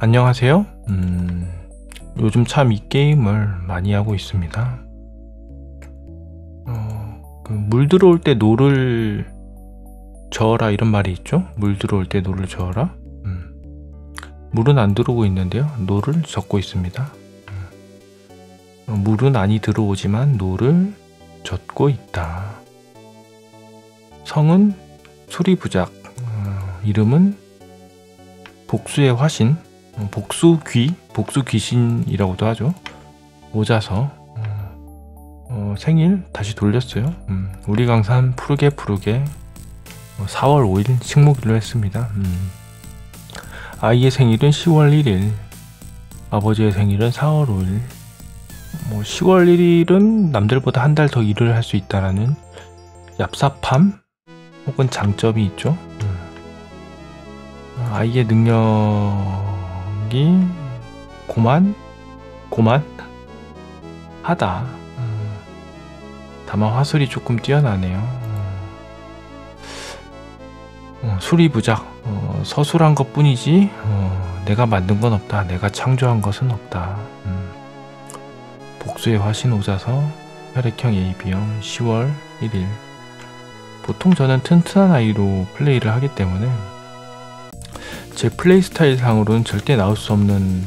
안녕하세요. 요즘 참 이 게임을 많이 하고 있습니다. 물 들어올 때 노를 저어라 이런 말이 있죠? 물 들어올 때 노를 저어라. 물은 안 들어오고 있는데요. 노를 젓고 있습니다. 물은 많이 들어오지만 노를 젓고 있다. 성은 수리부작, 이름은 복수의 화신, 복수귀신이라고도 하죠. 오자서 생일 다시 돌렸어요. 우리 강산 푸르게 4월 5일 식목일로 했습니다. 아이의 생일은 10월 1일, 아버지의 생일은 4월 5일. 10월 1일은 남들보다 한 달 더 일을 할 수 있다라는 얍삽함 혹은 장점이 있죠. 아이의 능력이 고만하다. 다만 화술이 조금 뛰어나네요. 수리부작, 서술한 것 뿐이지 내가 만든 건 없다, 내가 창조한 것은 없다. 복수의 화신 오자서 혈액형 AB형 10월 1일. 보통 저는 튼튼한 아이로 플레이를 하기 때문에 제 플레이 스타일 상으로는 절대 나올 수 없는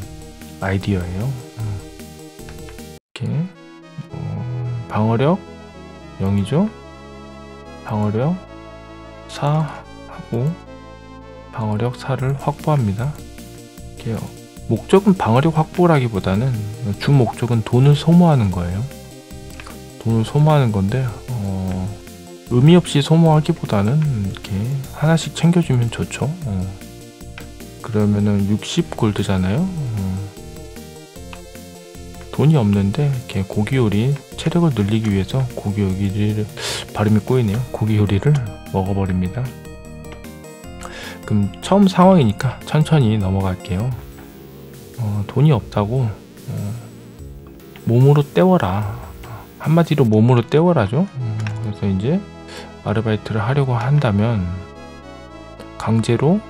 아이디어예요. 이렇게 방어력 0이죠. 방어력 4 하고 방어력 4를 확보합니다. 이렇게 목적은 방어력 확보라기보다는 주 목적은 돈을 소모하는 거예요. 돈을 소모하는 건데 의미 없이 소모하기보다는 이렇게 하나씩 챙겨주면 좋죠. 그러면은 60골드잖아요. 돈이 없는데 이렇게 고기 요리 체력을 늘리기 위해서 고기 요리를, 발음이 꼬이네요. 고기 요리를 먹어버립니다. 그럼 처음 상황이니까 천천히 넘어갈게요. 돈이 없다고 몸으로 때워라. 한마디로 몸으로 때워라죠. 그래서 이제 아르바이트를 하려고 한다면 강제로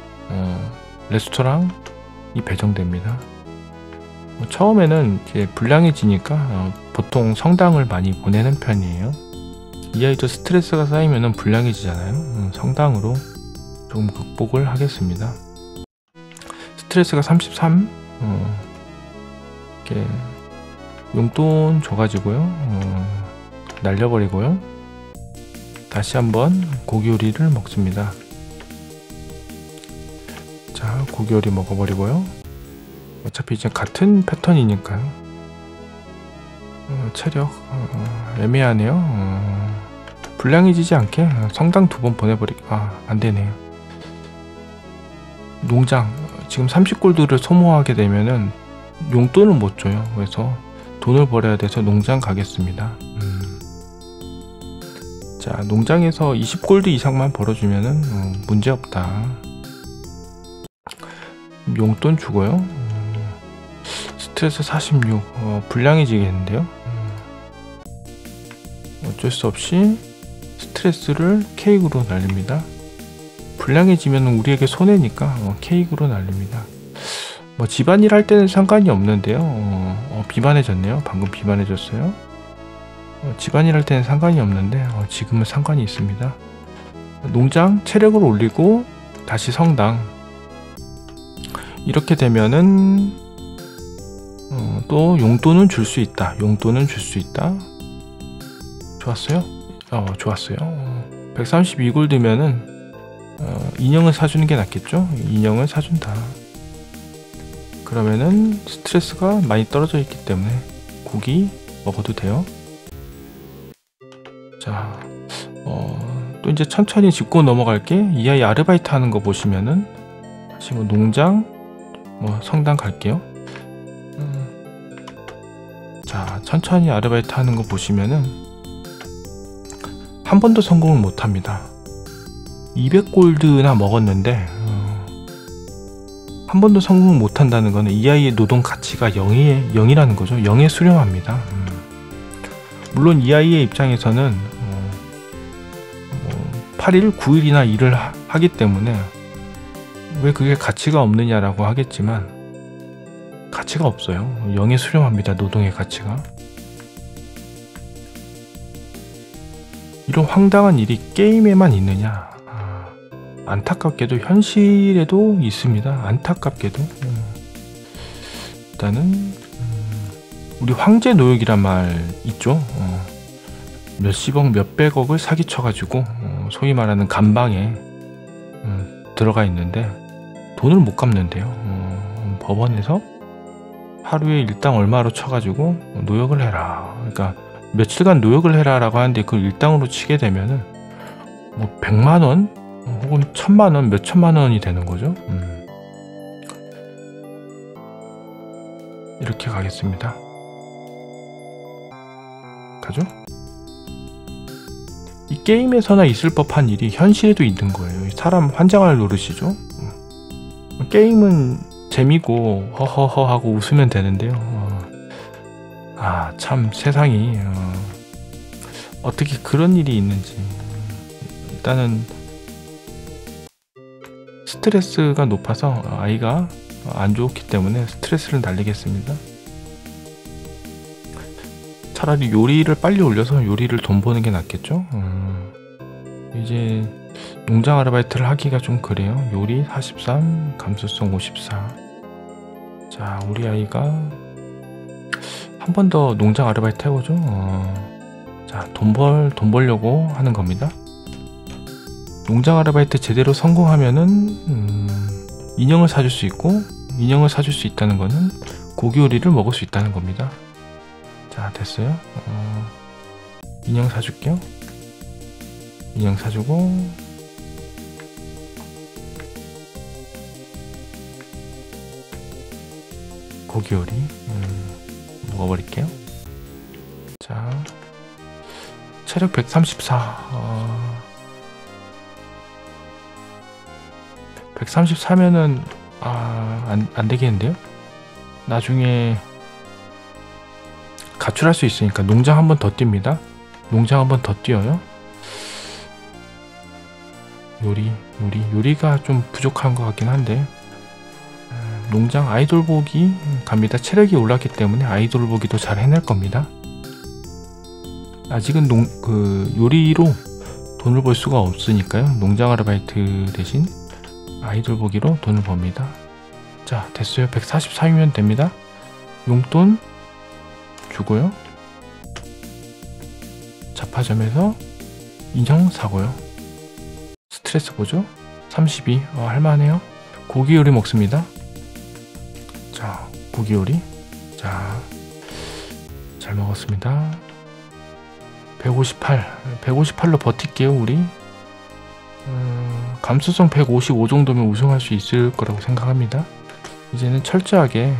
레스토랑이 배정됩니다. 처음에는 이제 불량해지니까 보통 성당을 많이 보내는 편이에요. 이 아이도 스트레스가 쌓이면 불량해지잖아요. 성당으로 조금 극복을 하겠습니다. 스트레스가 33. 이렇게 용돈 줘가지고요. 날려버리고요. 다시 한번 고기 요리를 먹습니다. 자, 고기 요리 먹어버리고요. 어차피 이제 같은 패턴이니까요. 체력 애매하네요. 불량해지지 않게 성당 2번 안되네요. 농장 지금 30골드를 소모하게 되면은 용돈을 못 줘요. 그래서 돈을 벌어야 돼서 농장 가겠습니다. 자, 농장에서 20골드 이상만 벌어주면은 문제없다. 용돈 주고요. 스트레스 46. 불량해지겠는데요. 어쩔 수 없이 스트레스를 케이크로 날립니다. 불량해지면 우리에게 손해니까 케이크로 날립니다. 집안일 할 때는 상관이 없는데요. 비반해졌네요. 방금 비반해졌어요. 집안일 할 때는 상관이 없는데 지금은 상관이 있습니다. 농장 체력을 올리고 다시 성당. 이렇게 되면은 또 용돈은 줄 수 있다. 용돈은 줄 수 있다. 좋았어요? 좋았어요. 132골드면은 인형을 사주는 게 낫겠죠? 인형을 사준다. 그러면은 스트레스가 많이 떨어져 있기 때문에 고기 먹어도 돼요. 자, 또 이제 천천히 짚고 넘어갈게. 이 아이 아르바이트 하는 거 보시면은 다시 농장, 성당 갈게요. 자, 천천히 아르바이트 하는 거 보시면은 한 번도 성공을 못 합니다. 200골드나 먹었는데 한 번도 성공을 못 한다는 거는 이 아이의 노동 가치가 0이라는 거죠. 0에 수렴합니다. 물론 이 아이의 입장에서는 8일, 9일이나 일을 하기 때문에 왜 그게 가치가 없느냐라고 하겠지만 가치가 없어요. 0에 수렴합니다. 노동의 가치가. 이런 황당한 일이 게임에만 있느냐? 안타깝게도 현실에도 있습니다. 안타깝게도. 일단은 우리 황제 노역이란 말 있죠. 몇십억 몇백억을 사기쳐가지고 소위 말하는 감방에 들어가 있는데 돈을 못 갚는데요. 법원에서 하루에 일당 얼마로 쳐가지고 노역을 해라. 그러니까 며칠간 노역을 해라 라고 하는데 그걸 일당으로 치게 되면은 뭐 100만원 혹은 1000만원 몇천만원이 되는 거죠. 이렇게 가겠습니다. 가죠? 이 게임에서나 있을 법한 일이 현실에도 있는 거예요. 사람 환장할 노릇이죠. 게임은 재미고 허허허 하고 웃으면 되는데요. 참 세상이 어떻게 그런 일이 있는지. 일단은 스트레스가 높아서 아이가 안 좋기 때문에 스트레스를 날리겠습니다. 차라리 요리를 빨리 올려서 요리를 돈 버는 게 낫겠죠. 이제 농장 아르바이트를 하기가 좀 그래요. 요리 43, 감수성 54. 자, 우리 아이가 한 번 더 농장 아르바이트 해보죠. 자, 돈 벌려고 하는 겁니다. 농장 아르바이트 제대로 성공하면은 인형을 사줄 수 있고, 인형을 사줄 수 있다는 거는 고기 요리를 먹을 수 있다는 겁니다. 자, 됐어요. 인형 사줄게요. 인형 사주고, 고기 요리 먹어버릴게요. 자, 체력 134. 134면은 안 되겠는데요? 나중에 가출할 수 있으니까 농장 한 번 더 뜁니다. 농장 한 번 더 뛰어요. 요리가 좀 부족한 것 같긴 한데, 농장 아이돌 보기 갑니다. 체력이 올랐기 때문에 아이돌 보기도 잘 해낼 겁니다. 아직은 요리로 돈을 벌 수가 없으니까요. 농장 아르바이트 대신 아이돌 보기로 돈을 법니다. 자, 됐어요. 143이면 됩니다. 용돈 주고요. 잡화점에서 인형 사고요. 스트레스 보죠. 32. 할만해요. 고기 요리 먹습니다. 자, 고기 요리. 자, 잘 먹었습니다. 158로 버틸게요. 우리 감수성 155 정도면 우승할 수 있을 거라고 생각합니다. 이제는 철저하게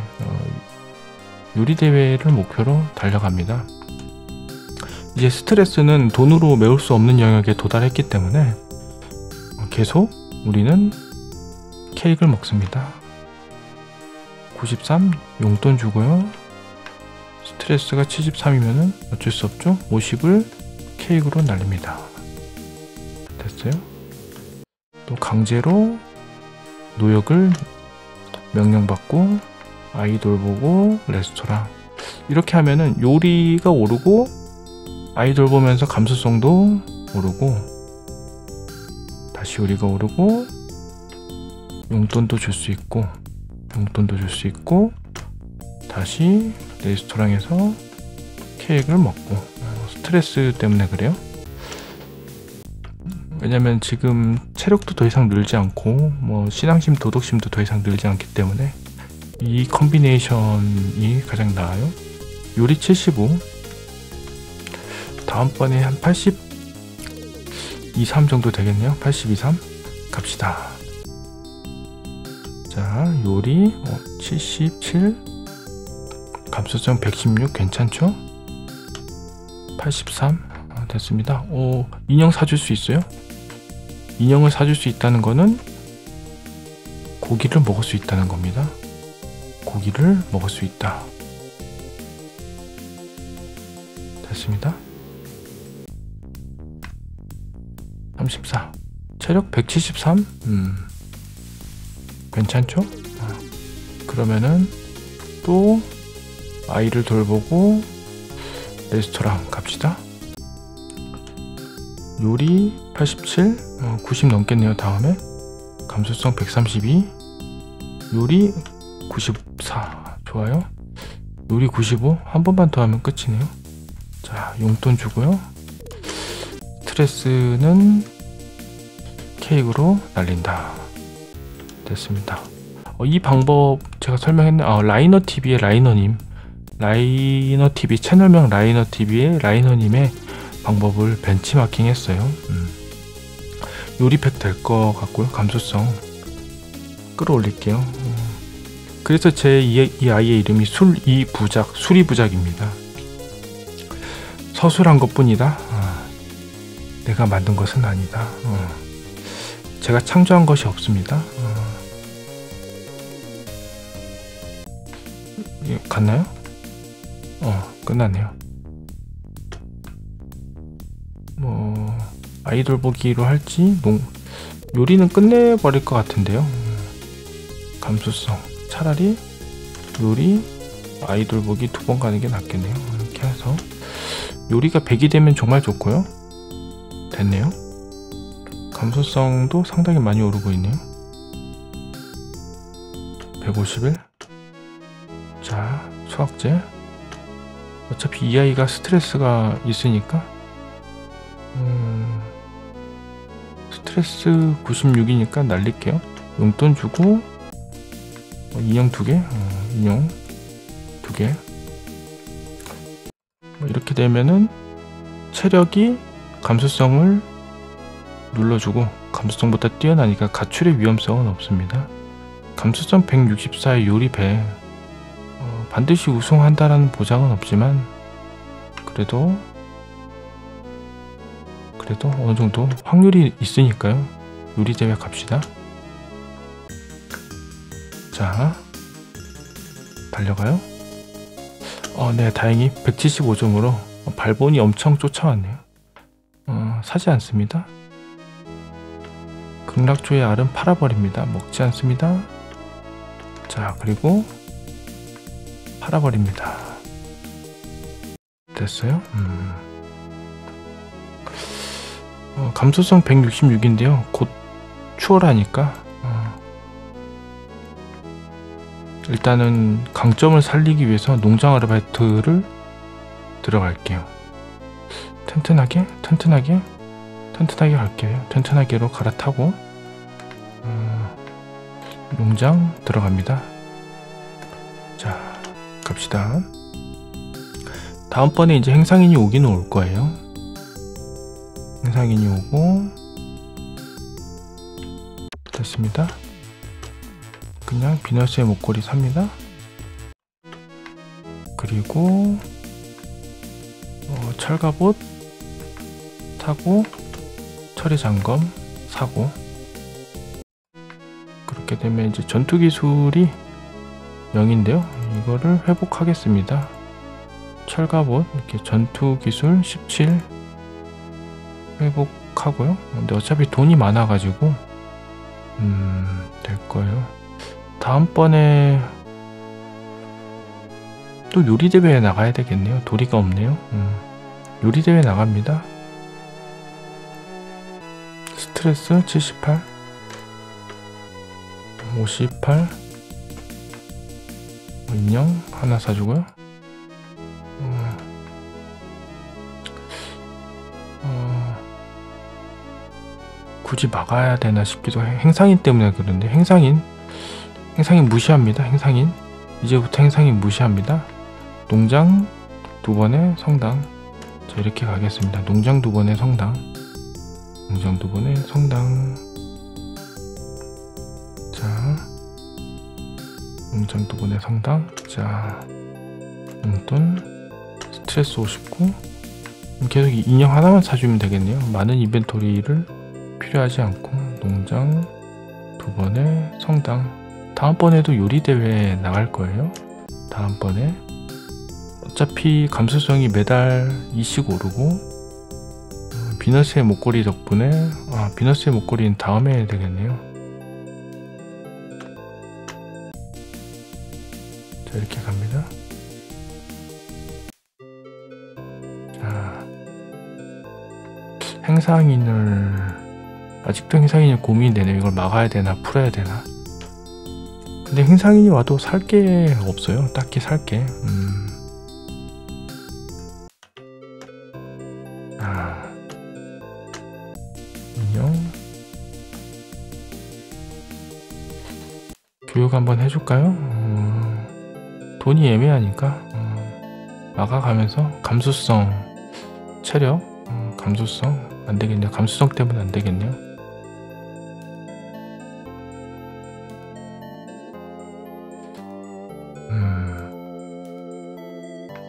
요리 대회를 목표로 달려갑니다. 이제 스트레스는 돈으로 메울 수 없는 영역에 도달했기 때문에 계속 우리는 케이크를 먹습니다. 93 용돈 주고요. 스트레스가 73이면은 어쩔 수 없죠. 50을 케이크로 날립니다. 됐어요. 또 강제로 노역을 명령받고 아이돌 보고 레스토랑, 이렇게 하면은 요리가 오르고 아이돌 보면서 감수성도 오르고 다시 요리가 오르고 용돈도 줄 수 있고 다시 레스토랑에서 케이크를 먹고. 스트레스 때문에 그래요. 왜냐면 지금 체력도 더 이상 늘지 않고 뭐 신앙심 도덕심도 더 이상 늘지 않기 때문에 이 컨비네이션이 가장 나아요. 요리 75, 다음번에 한 82, 3 정도 되겠네요. 82, 3 갑시다. 자, 요리 77, 감수성 116 괜찮죠? 83 됐습니다. 인형 사줄 수 있어요? 인형을 사줄 수 있다는 거는 고기를 먹을 수 있다는 겁니다. 고기를 먹을 수 있다. 됐습니다. 34 체력 173 괜찮죠? 그러면은 또 아이를 돌보고 레스토랑 갑시다. 요리 87, 90 넘겠네요. 다음에 감수성 132, 요리 94. 좋아요. 요리 95. 한 번만 더 하면 끝이네요. 자, 용돈 주고요. 스트레스는 케이크로 날린다. 됐습니다. 이 방법 제가 설명했네. 라이너TV의 라이너님, 라이너TV 채널명 라이너TV의 라이너님의 방법을 벤치마킹 했어요. 요리팩 될 것 같고요. 감수성 끌어올릴게요. 그래서 제 이 아이의 이름이 수리부작입니다. 서술한 것 뿐이다. 내가 만든 것은 아니다. 제가 창조한 것이 없습니다. 갔나요? 끝났네요. 뭐 아이돌 보기로 할지 요리는 끝내버릴 것 같은데요. 감수성 차라리 요리 아이돌 보기 2번 가는 게 낫겠네요. 이렇게 해서 요리가 100이 되면 정말 좋고요. 됐네요. 감수성도 상당히 많이 오르고 있네요. 151. 자, 수학제. 어차피 이 아이가 스트레스가 있으니까 스트레스 96이니까 날릴게요. 용돈 주고 인형 2개, 인형 2개. 이렇게 되면은 체력이 감수성을 눌러주고 감수성보다 뛰어나니까 가출의 위험성은 없습니다. 감수성 164의 요리 배. 반드시 우승한다라는 보장은 없지만 그래도 어느 정도 확률이 있으니까요. 요리 대회 갑시다. 자, 달려가요. 네, 다행히 175점으로 발본이 엄청 쫓아왔네요. 사지 않습니다. 극락조의 알은 팔아버립니다. 먹지 않습니다. 자, 그리고 팔아버립니다. 됐어요. 감수성 166인데요. 곧 추월하니까 일단은 강점을 살리기 위해서 농장 아르바이트를 들어갈게요. 튼튼하게 갈게요. 튼튼하게로 갈아타고 농장 들어갑니다. 자, 갑시다. 다음번에 이제 행상인이 오기는 올 거예요. 행상인이 오고 됐습니다. 그냥 비너스의 목걸이 삽니다. 그리고 철갑옷 사고 처리 장검 사고. 그렇게 되면 이제 전투 기술이 0인데요. 이거를 회복하겠습니다. 철갑옷 이렇게 전투 기술 17 회복하고요. 근데 어차피 돈이 많아가지고 될 거예요. 다음번에 또 요리대회에 나가야 되겠네요. 도리가 없네요. 요리대회 나갑니다. 스트레스 78 58 인형 하나 사주고요. 굳이 막아야 되나 싶기도 해. 행상인 때문에 그런데 행상인 무시합니다. 행상인 이제부터 행상인 무시합니다. 농장 2번의 성당. 자, 이렇게 가겠습니다. 농장 2번의 성당. 농장 2번의 성당. 자, 농장 2번의 성당. 자, 용돈 스트레스 59. 계속 인형 하나만 사주면 되겠네요. 많은 인벤토리를 필요하지 않고. 농장 2번의 성당. 다음번에도 요리대회에 나갈 거예요. 다음번에 어차피 감수성이 매달 2씩 오르고 비너스의 목걸이 덕분에 비너스의 목걸이는 다음에 해야 되겠네요. 자, 이렇게 갑니다. 자, 아직도 행상인을 고민이 되네요. 이걸 막아야 되나 풀어야 되나. 근데 행상인이 와도 살 게 없어요. 딱히 살 게. 인형 교육 한번 해줄까요? 돈이 애매하니까 막아가면서 감수성 체력 감수성 안되겠네요. 감수성 때문에 안되겠네요.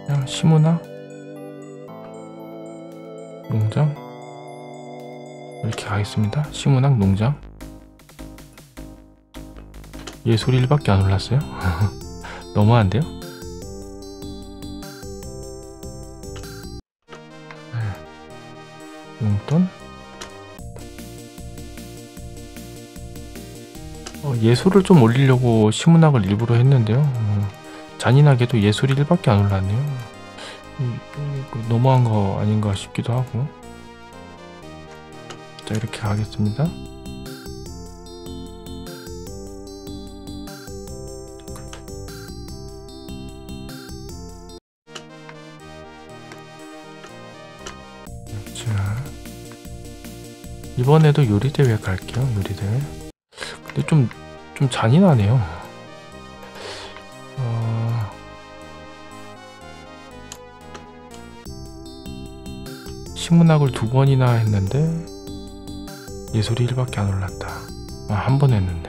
그냥 시문학 농장 이렇게 가겠습니다. 시문학 농장. 예술 1밖에 안 올랐어요? 너무한데요? 용돈? 예술을 좀 올리려고 시문학을 일부러 했는데요. 잔인하게도 예술이 1밖에 안 올랐네요. 너무한 거 아닌가 싶기도 하고. 자, 이렇게 가겠습니다. 자, 이번에도 요리대회 갈게요. 요리대회. 근데 좀 잔인하네요. 식문학을 2번이나 했는데 예술이 1밖에 안 올랐다. 한 번 했는데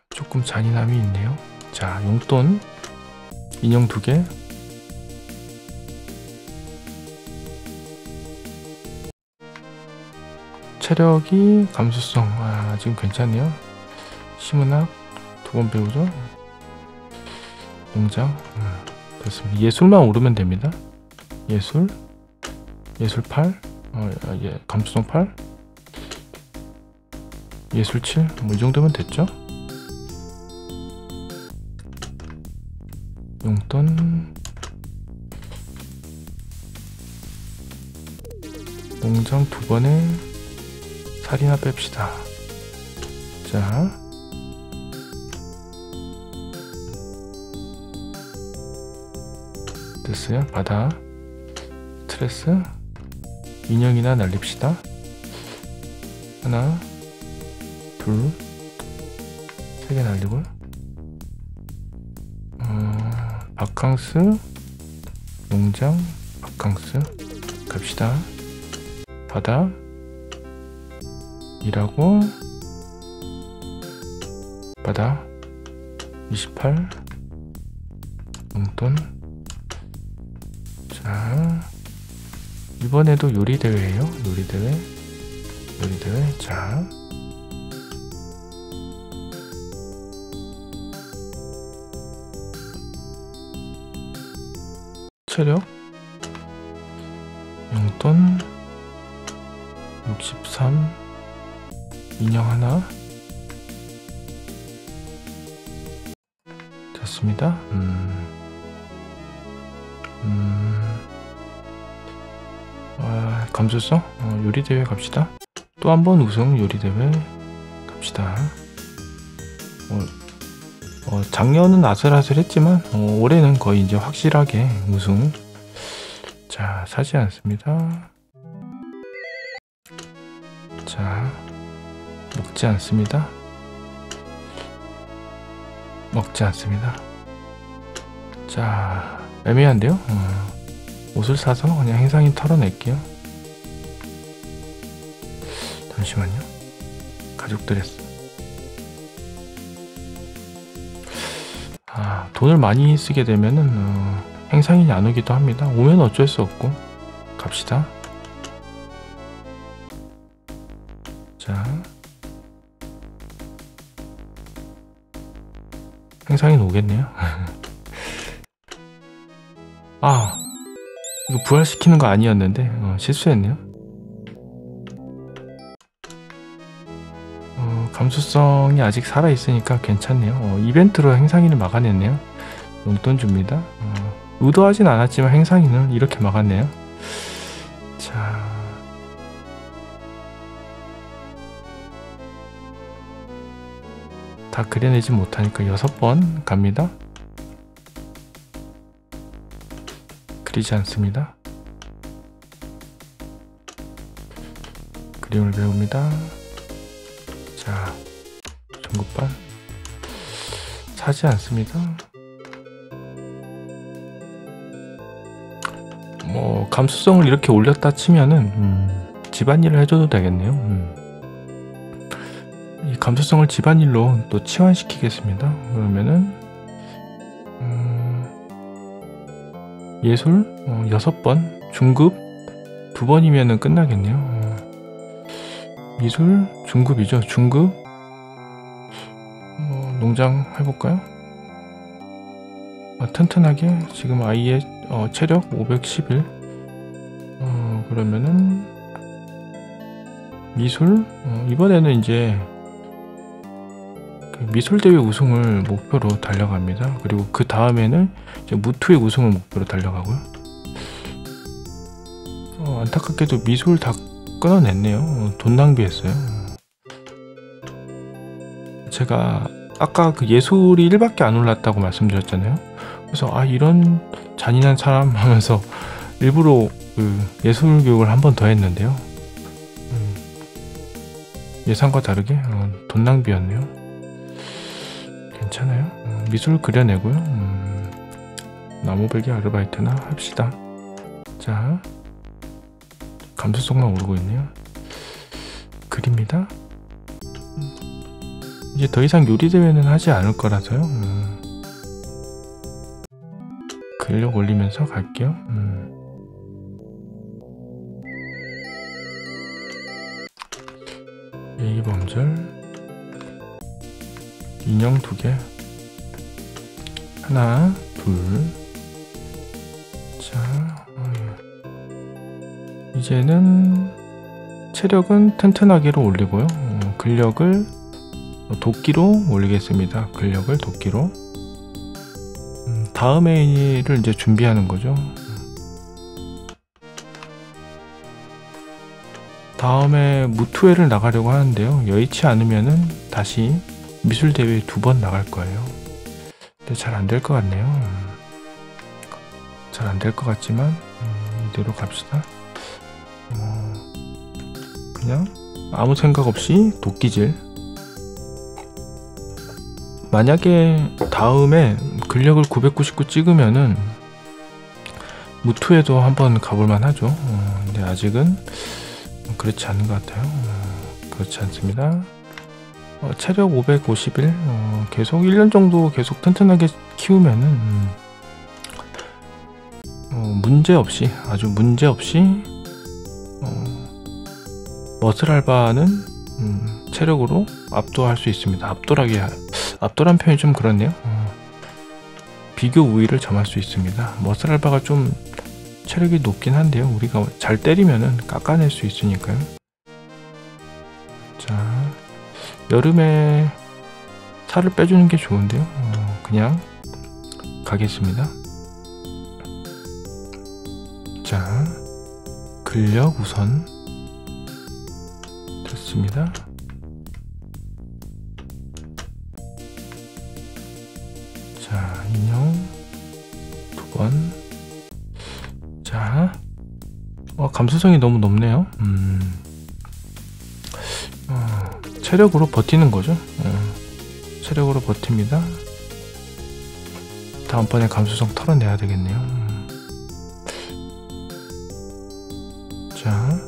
조금 잔인함이 있네요. 자, 용돈 인형 2개. 체력이 감수성 지금 괜찮네요. 시문학 2번 배우죠. 농장 됐습니다. 예술만 오르면 됩니다. 예술 8 감수성 8 예술 7 뭐 이 정도면 됐죠. 용돈 농장 2번에 살이나 뺍시다. 자, 됐어요. 바다 스트레스 인형이나 날립시다. 하나 둘 3개 날리고 바캉스 농장 바캉스 갑시다. 바다 일하고 바다 28 용돈. 자, 이번에도 요리대회예요. 요리대회. 자, 체력 용돈 63 인형 하나 됐습니다. 감수성 요리대회 갑시다. 또 한 번 우승 요리대회 갑시다. 작년은 아슬아슬했지만 올해는 거의 이제 확실하게 우승. 자, 사지 않습니다. 자, 먹지 않습니다. 자, 애매한데요. 옷을 사서 그냥 행상인 털어낼게요. 잠시만요. 가족 드레스. 돈을 많이 쓰게 되면은 행상인이 안 오기도 합니다. 오면 어쩔 수 없고 갑시다. 자, 행상인 오겠네요. 이거 부활시키는 거 아니었는데 실수했네요. 감수성이 아직 살아있으니까 괜찮네요. 이벤트로 행상이를 막아냈네요. 용돈 줍니다. 의도하진 않았지만 행상이는 이렇게 막았네요. 자, 다 그려내지 못하니까 6번 갑니다. 그리지 않습니다. 그림을 배웁니다. 자, 중급반 사지 않습니다. 뭐 감수성을 이렇게 올렸다 치면은 집안일을 해줘도 되겠네요. 이 감수성을 집안일로 또 치환시키겠습니다. 그러면은 예술 6번, 중급 2번이면은 끝나겠네요. 미술 중급이죠. 중급. 농장 해볼까요? 튼튼하게 지금 아이의 체력 511. 그러면은 미술 이번에는 이제 미술대회 우승을 목표로 달려갑니다. 그리고 그 다음에는 이제 무투의 우승을 목표로 달려가고요. 안타깝게도 미술 다 끊어냈네요. 돈 낭비했어요. 제가 아까 그 예술이 1밖에 안 올랐다고 말씀드렸잖아요. 그래서 이런 잔인한 사람 하면서 일부러 그 예술 교육을 한 번 더 했는데요. 예상과 다르게 돈 낭비였네요. 괜찮아요. 미술 그려내고요. 나무배기 아르바이트나 합시다. 자, 감수성만 오르고 있네요. 그립니다. 이제 더 이상 요리대회는 하지 않을 거라서요. 근력 올리면서 갈게요. 예의범절 인형 2개 하나 둘. 자, 이제는 체력은 튼튼하게로 올리고요. 근력을 도끼로 올리겠습니다. 근력을 도끼로. 다음 회의를 이제 준비하는 거죠. 다음에 무투회를 나가려고 하는데요. 여의치 않으면은 다시 미술대회 2번 나갈 거예요. 근데 잘 안 될 것 같네요. 잘 안 될 것 같지만 이대로 갑시다. 그냥 아무 생각 없이 도끼질. 만약에 다음에 근력을 999 찍으면은 무투에도 한번 가볼만 하죠. 근데 아직은 그렇지 않은 것 같아요. 그렇지 않습니다. 체력 551 계속 1년 정도 계속 튼튼하게 키우면은 문제없이 아주 문제없이 머슬 알바는 체력으로 압도할 수 있습니다. 압도란 표현이 좀 그렇네요. 비교 우위를 점할 수 있습니다. 머슬 알바가 좀 체력이 높긴 한데요. 우리가 잘 때리면은 깎아낼 수 있으니까요. 자, 여름에 살을 빼주는 게 좋은데요. 그냥 가겠습니다. 자, 근력 우선 됐습니다. 자, 인형 2번. 자, 감수성이 너무 높네요. 체력으로 버티는 거죠. 체력으로 버팁니다. 다음번에 감수성 털어내야 되겠네요. 자,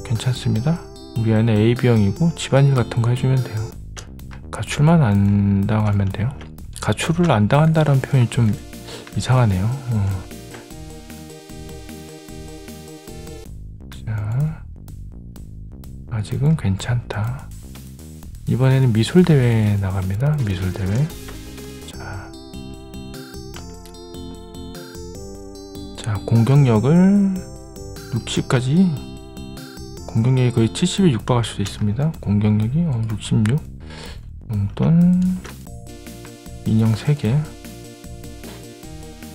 괜찮습니다. 우리 아이는 AB형이고 집안일 같은 거 해주면 돼요. 가출만 안 당하면 돼요. 가출을 안 당한다는 표현이 좀 이상하네요. 자, 아직은 괜찮다. 이번에는 미술대회 나갑니다. 미술대회. 자, 공격력을 60까지 공격력이 거의 70에 육박할 수도 있습니다. 공격력이 66. 용돈 인형 3개.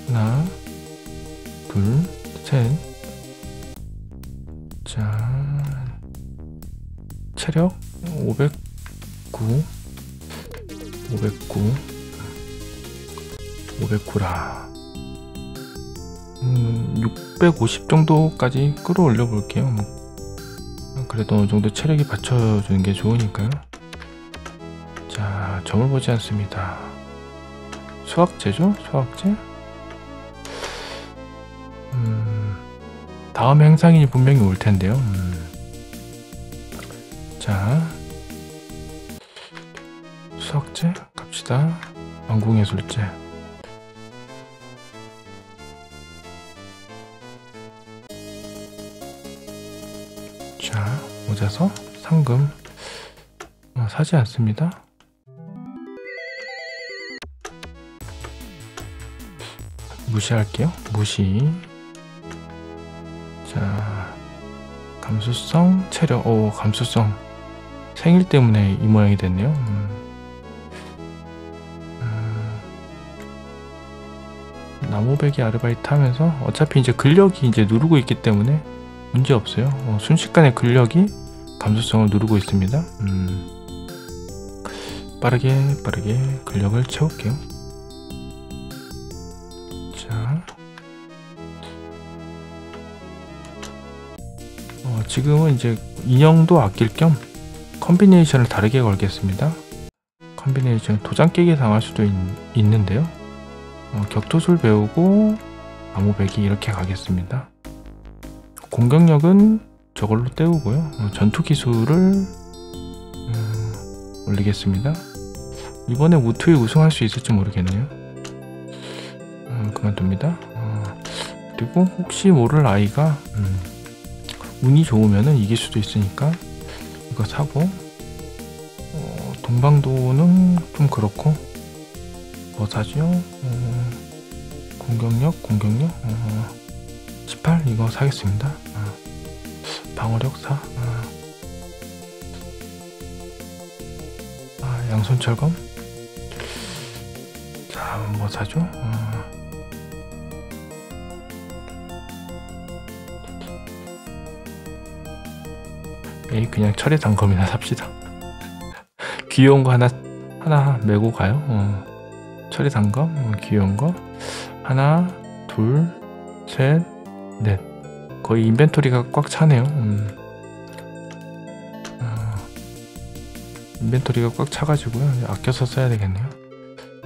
하나, 둘, 셋. 자, 체력 509. 509라. 650 정도까지 끌어올려 볼게요. 그래도 어느 정도 체력이 받쳐주는 게 좋으니까요. 자, 점을 보지 않습니다. 수학제죠? 수학제? 다음 행상이 분명히 올 텐데요. 자, 수학제 갑시다. 왕궁예술제. 자, 모자서 상금 사지 않습니다. 무시할게요. 무시. 자, 감수성, 체력. 감수성. 생일 때문에 이 모양이 됐네요. 나무배기 아르바이트 하면서 어차피 이제 근력이 이제 누르고 있기 때문에 문제 없어요. 순식간에 근력이 감수성을 누르고 있습니다. 빠르게 근력을 채울게요. 자, 지금은 이제 인형도 아낄 겸 컨비네이션을 다르게 걸겠습니다. 컨비네이션 도장 깨기 당할 수도 있는데요. 격투술 배우고 나무배기 이렇게 가겠습니다. 공격력은 저걸로 때우고요. 전투 기술을 올리겠습니다. 이번에 무투에 우승할 수 있을지 모르겠네요. 그만둡니다. 그리고 혹시 모를 아이가 운이 좋으면은 이길 수도 있으니까 이거 사고, 동방도는 좀 그렇고 뭐 사죠? 공격력 18 이거 사겠습니다. 방어력 4. 양손철검. 자, 뭐 사죠? 그냥 철의 단검이나 삽시다. 귀여운 거 하나 메고 가요. 철의 단검, 귀여운 거 하나, 둘, 셋, 넷. 거의 인벤토리가 꽉 차네요. 인벤토리가 꽉 차가지고요. 아껴서 써야 되겠네요.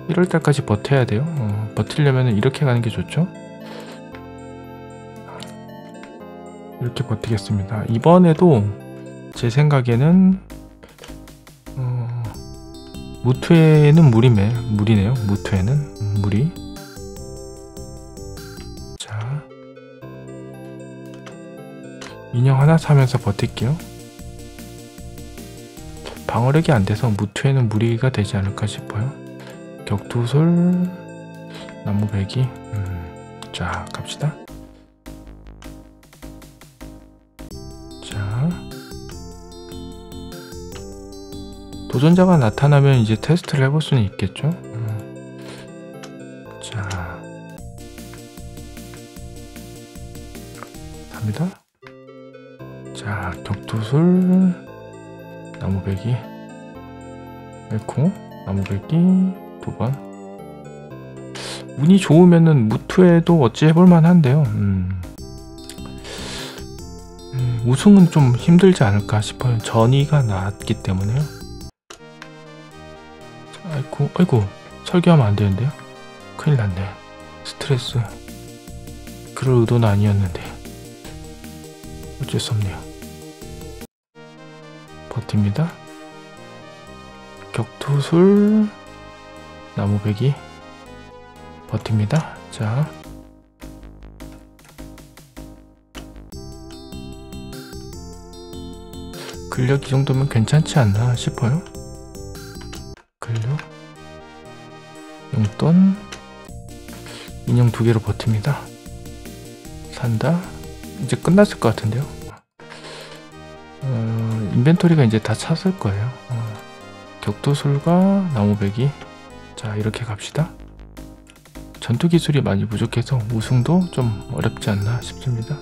1월달까지 버텨야 돼요. 버티려면 이렇게 가는 게 좋죠. 이렇게 버티겠습니다. 이번에도 제 생각에는 무투에는 무리네요. 무투에는 무리. 자, 인형 하나 사면서 버틸게요. 방어력이 안 돼서 무투에는 무리가 되지 않을까 싶어요. 격투술, 나무배기. 자, 갑시다. 자, 도전자가 나타나면 이제 테스트를 해볼 수는 있겠죠. 자, 갑니다. 자, 격투술, 나무배기, 에코, 나무배기 2번. 운이 좋으면은 무투에도 어찌 해볼만 한데요. 우승은 좀 힘들지 않을까 싶어요. 전이가 나왔기 때문에요. 자, 아이고, 설교하면 안 되는데요. 큰일 났네. 스트레스. 그럴 의도는 아니었는데 어쩔 수 없네요. 버팁니다. 격투술, 나무배기 버팁니다. 자, 근력 이 정도면 괜찮지 않나 싶어요. 근력, 용돈, 인형 2개로 버팁니다. 산다. 이제 끝났을 것 같은데요. 인벤토리가 이제 다 찼을 거예요. 격도술과 나무배기. 자, 이렇게 갑시다. 전투 기술이 많이 부족해서 우승도 좀 어렵지 않나 싶습니다.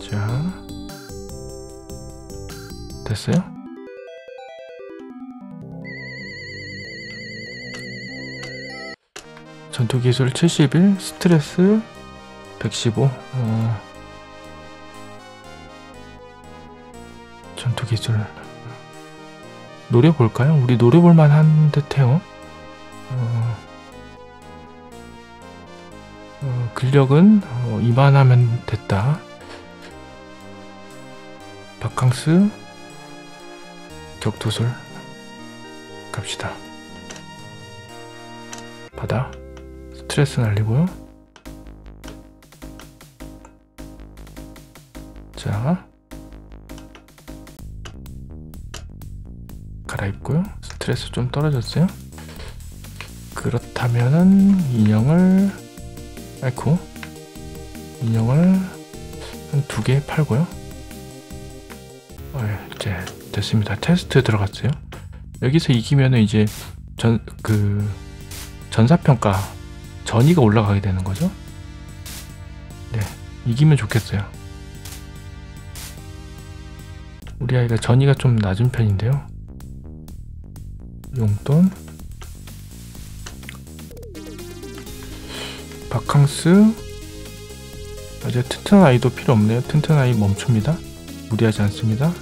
자, 됐어요? 전투 기술 71, 스트레스 115. 전투 기술 노려볼까요? 우리 노려볼만 한 듯해요. 근력은 이만하면 됐다. 바캉스 격투술 갑시다. 바다 스트레스 날리고요. 자, 갈아입고요. 스트레스 좀 떨어졌어요. 그렇다면은 인형을 한 2개 팔고요. 이제 됐습니다. 테스트 들어갔어요. 여기서 이기면은 이제 전사평가 전위가 올라가게 되는 거죠. 네, 이기면 좋겠어요. 우리 아이가 전위가 좀 낮은 편인데요. 용돈 바캉스. 이제 튼튼 아이도 필요 없네요. 튼튼 아이 멈춥니다. 무리하지 않습니다.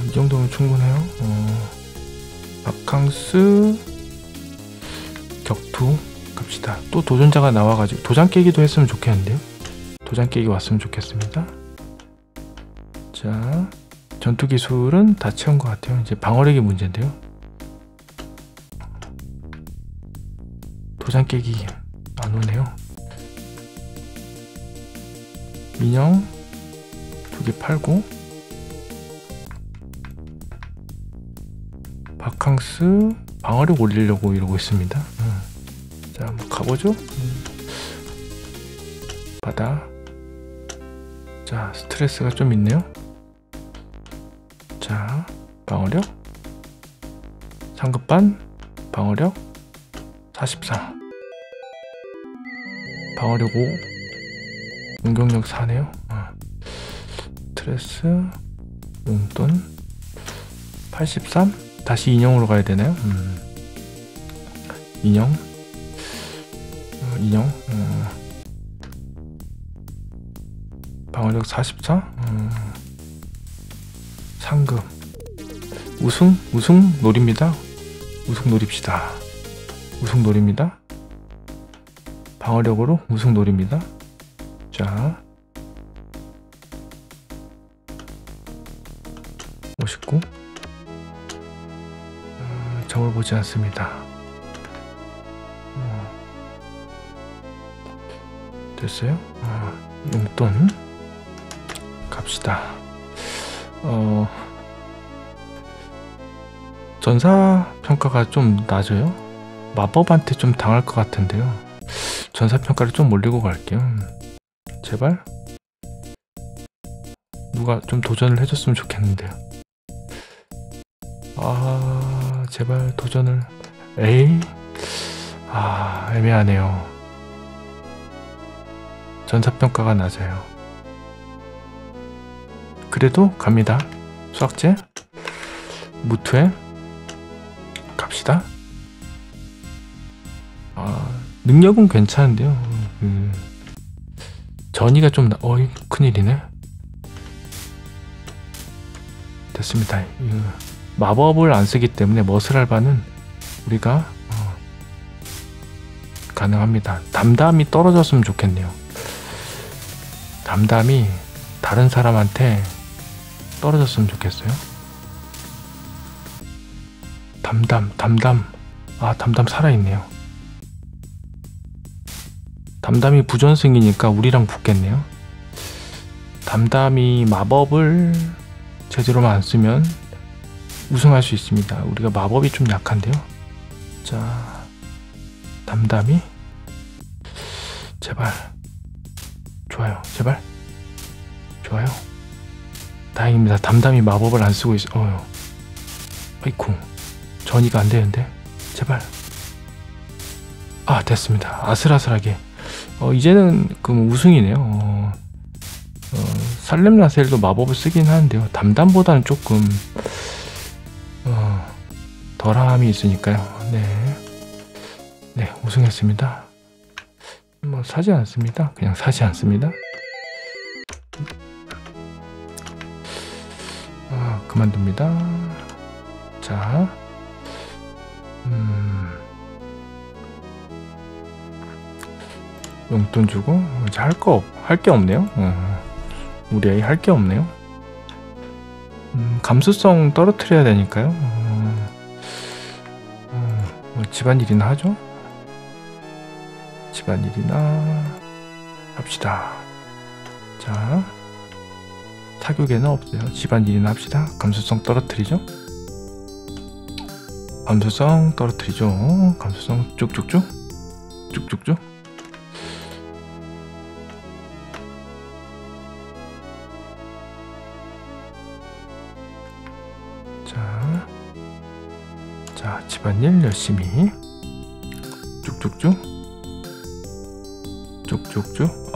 이 정도면 충분해요. 바캉스 격투 갑시다. 또 도전자가 나와가지고 도장 깨기도 했으면 좋겠는데요. 도장 깨기 왔으면 좋겠습니다. 자, 전투 기술은 다 채운 것 같아요. 이제 방어력이 문제인데요. 도장 깨기 안 오네요. 민영 2개 팔고 바캉스 방어력 올리려고 이러고 있습니다. 자, 한번 가보죠. 바다. 자, 스트레스가 좀 있네요. 자, 방어력 상급반 방어력 44, 방어력 5, 공격력 4네요. 스트레스, 용돈 83. 다시 인형으로 가야 되나요? 인형 방어력 44. 상급 우승 노립니다. 우승 노립시다. 우승 노립니다. 방어력으로 우승 노립니다. 자, 59. 점을 보지 않습니다. 됐어요? 용돈 갑시다. 전사 평가가 좀 낮아요. 마법한테 좀 당할 것 같은데요. 전사 평가를 좀 올리고 갈게요. 제발 누가 좀 도전을 해줬으면 좋겠는데요. 제발 도전을. 에이, 애매하네요. 전사 평가가 낮아요. 그래도 갑니다. 수학제 무투에 갑시다. 능력은 괜찮은데요. 전이가 좀 큰일이네. 됐습니다. 마법을 안 쓰기 때문에 머슬알바는 우리가 가능합니다. 담담이 떨어졌으면 좋겠네요. 담담이 다른 사람한테 떨어졌으면 좋겠어요. 담담 담담 살아있네요. 담담이 부전승이니까 우리랑 붙겠네요. 담담이 마법을 제대로만 안 쓰면 우승할 수 있습니다. 우리가 마법이 좀 약한데요. 자, 담담이 제발 좋아요. 제발 좋아요. 다행입니다. 담담히 마법을 안 쓰고 있어. 아이쿠. 전이가 안 되는데. 제발. 아, 됐습니다. 아슬아슬하게. 이제는 그 우승이네요. 살렘 라셀도 마법을 쓰긴 하는데요. 담담보다는 조금 덜함이 있으니까요. 네, 우승했습니다. 뭐 사지 않습니다. 그냥 사지 않습니다. 그만둡니다. 자, 용돈 주고 이제 할 게 없네요. 우리 아이 할 게 없네요. 감수성 떨어뜨려야 되니까요. 집안일이나 하죠. 집안일이나 합시다. 자, 사교계는 없어요. 집안일이나 합시다. 감수성 떨어뜨리죠. 감수성 떨어뜨리죠. 감수성 쭉쭉쭉 쭉쭉쭉. 자, 집안일 열심히 쭉쭉쭉 쭉쭉쭉.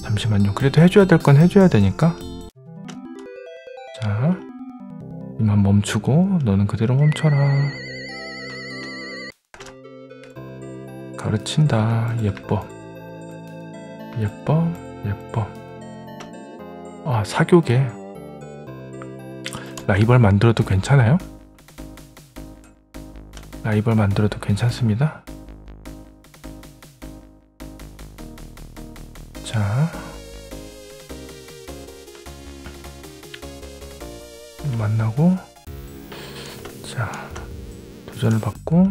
잠시만요. 그래도 해줘야 될 건 해줘야 되니까. 자, 이만 멈추고 너는 그대로 멈춰라. 가르친다. 예뻐. 사교계 라이벌 만들어도 괜찮아요? 라이벌 만들어도 괜찮습니다. 자, 만나고, 자, 도전을 받고,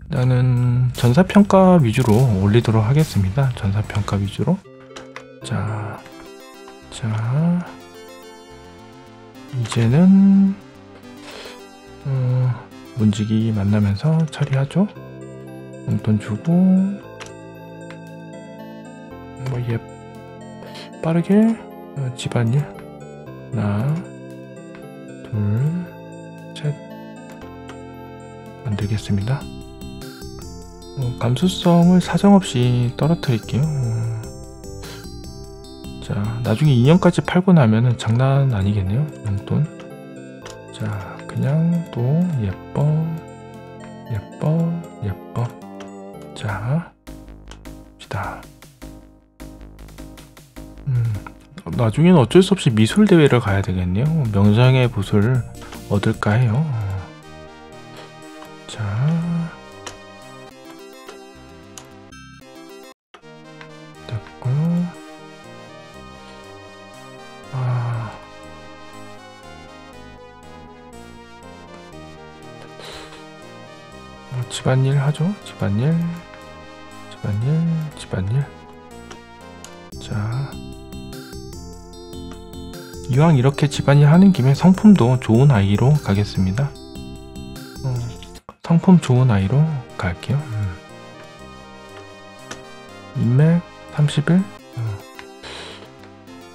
나는 전사평가 위주로 올리도록 하겠습니다. 전사평가 위주로. 자, 이제는 문지기 만나면서 처리하죠. 용돈 주고 빠르게 집안일 하나 둘 셋 만들겠습니다. 감수성을 사정없이 떨어뜨릴게요. 자, 나중에 2년까지 팔고 나면은 장난 아니겠네요. 용돈. 자, 그냥 또 예뻐. 자, 봅시다. 나중에는 어쩔 수 없이 미술 대회를 가야 되겠네요. 명장의 붓을 얻을까 해요. 자, 됐고, 집안일 하죠. 집안일. 자, 이왕 이렇게 집안일 하는 김에 성품도 좋은 아이로 가겠습니다. 성품 좋은 아이로 갈게요. 인맥 30일.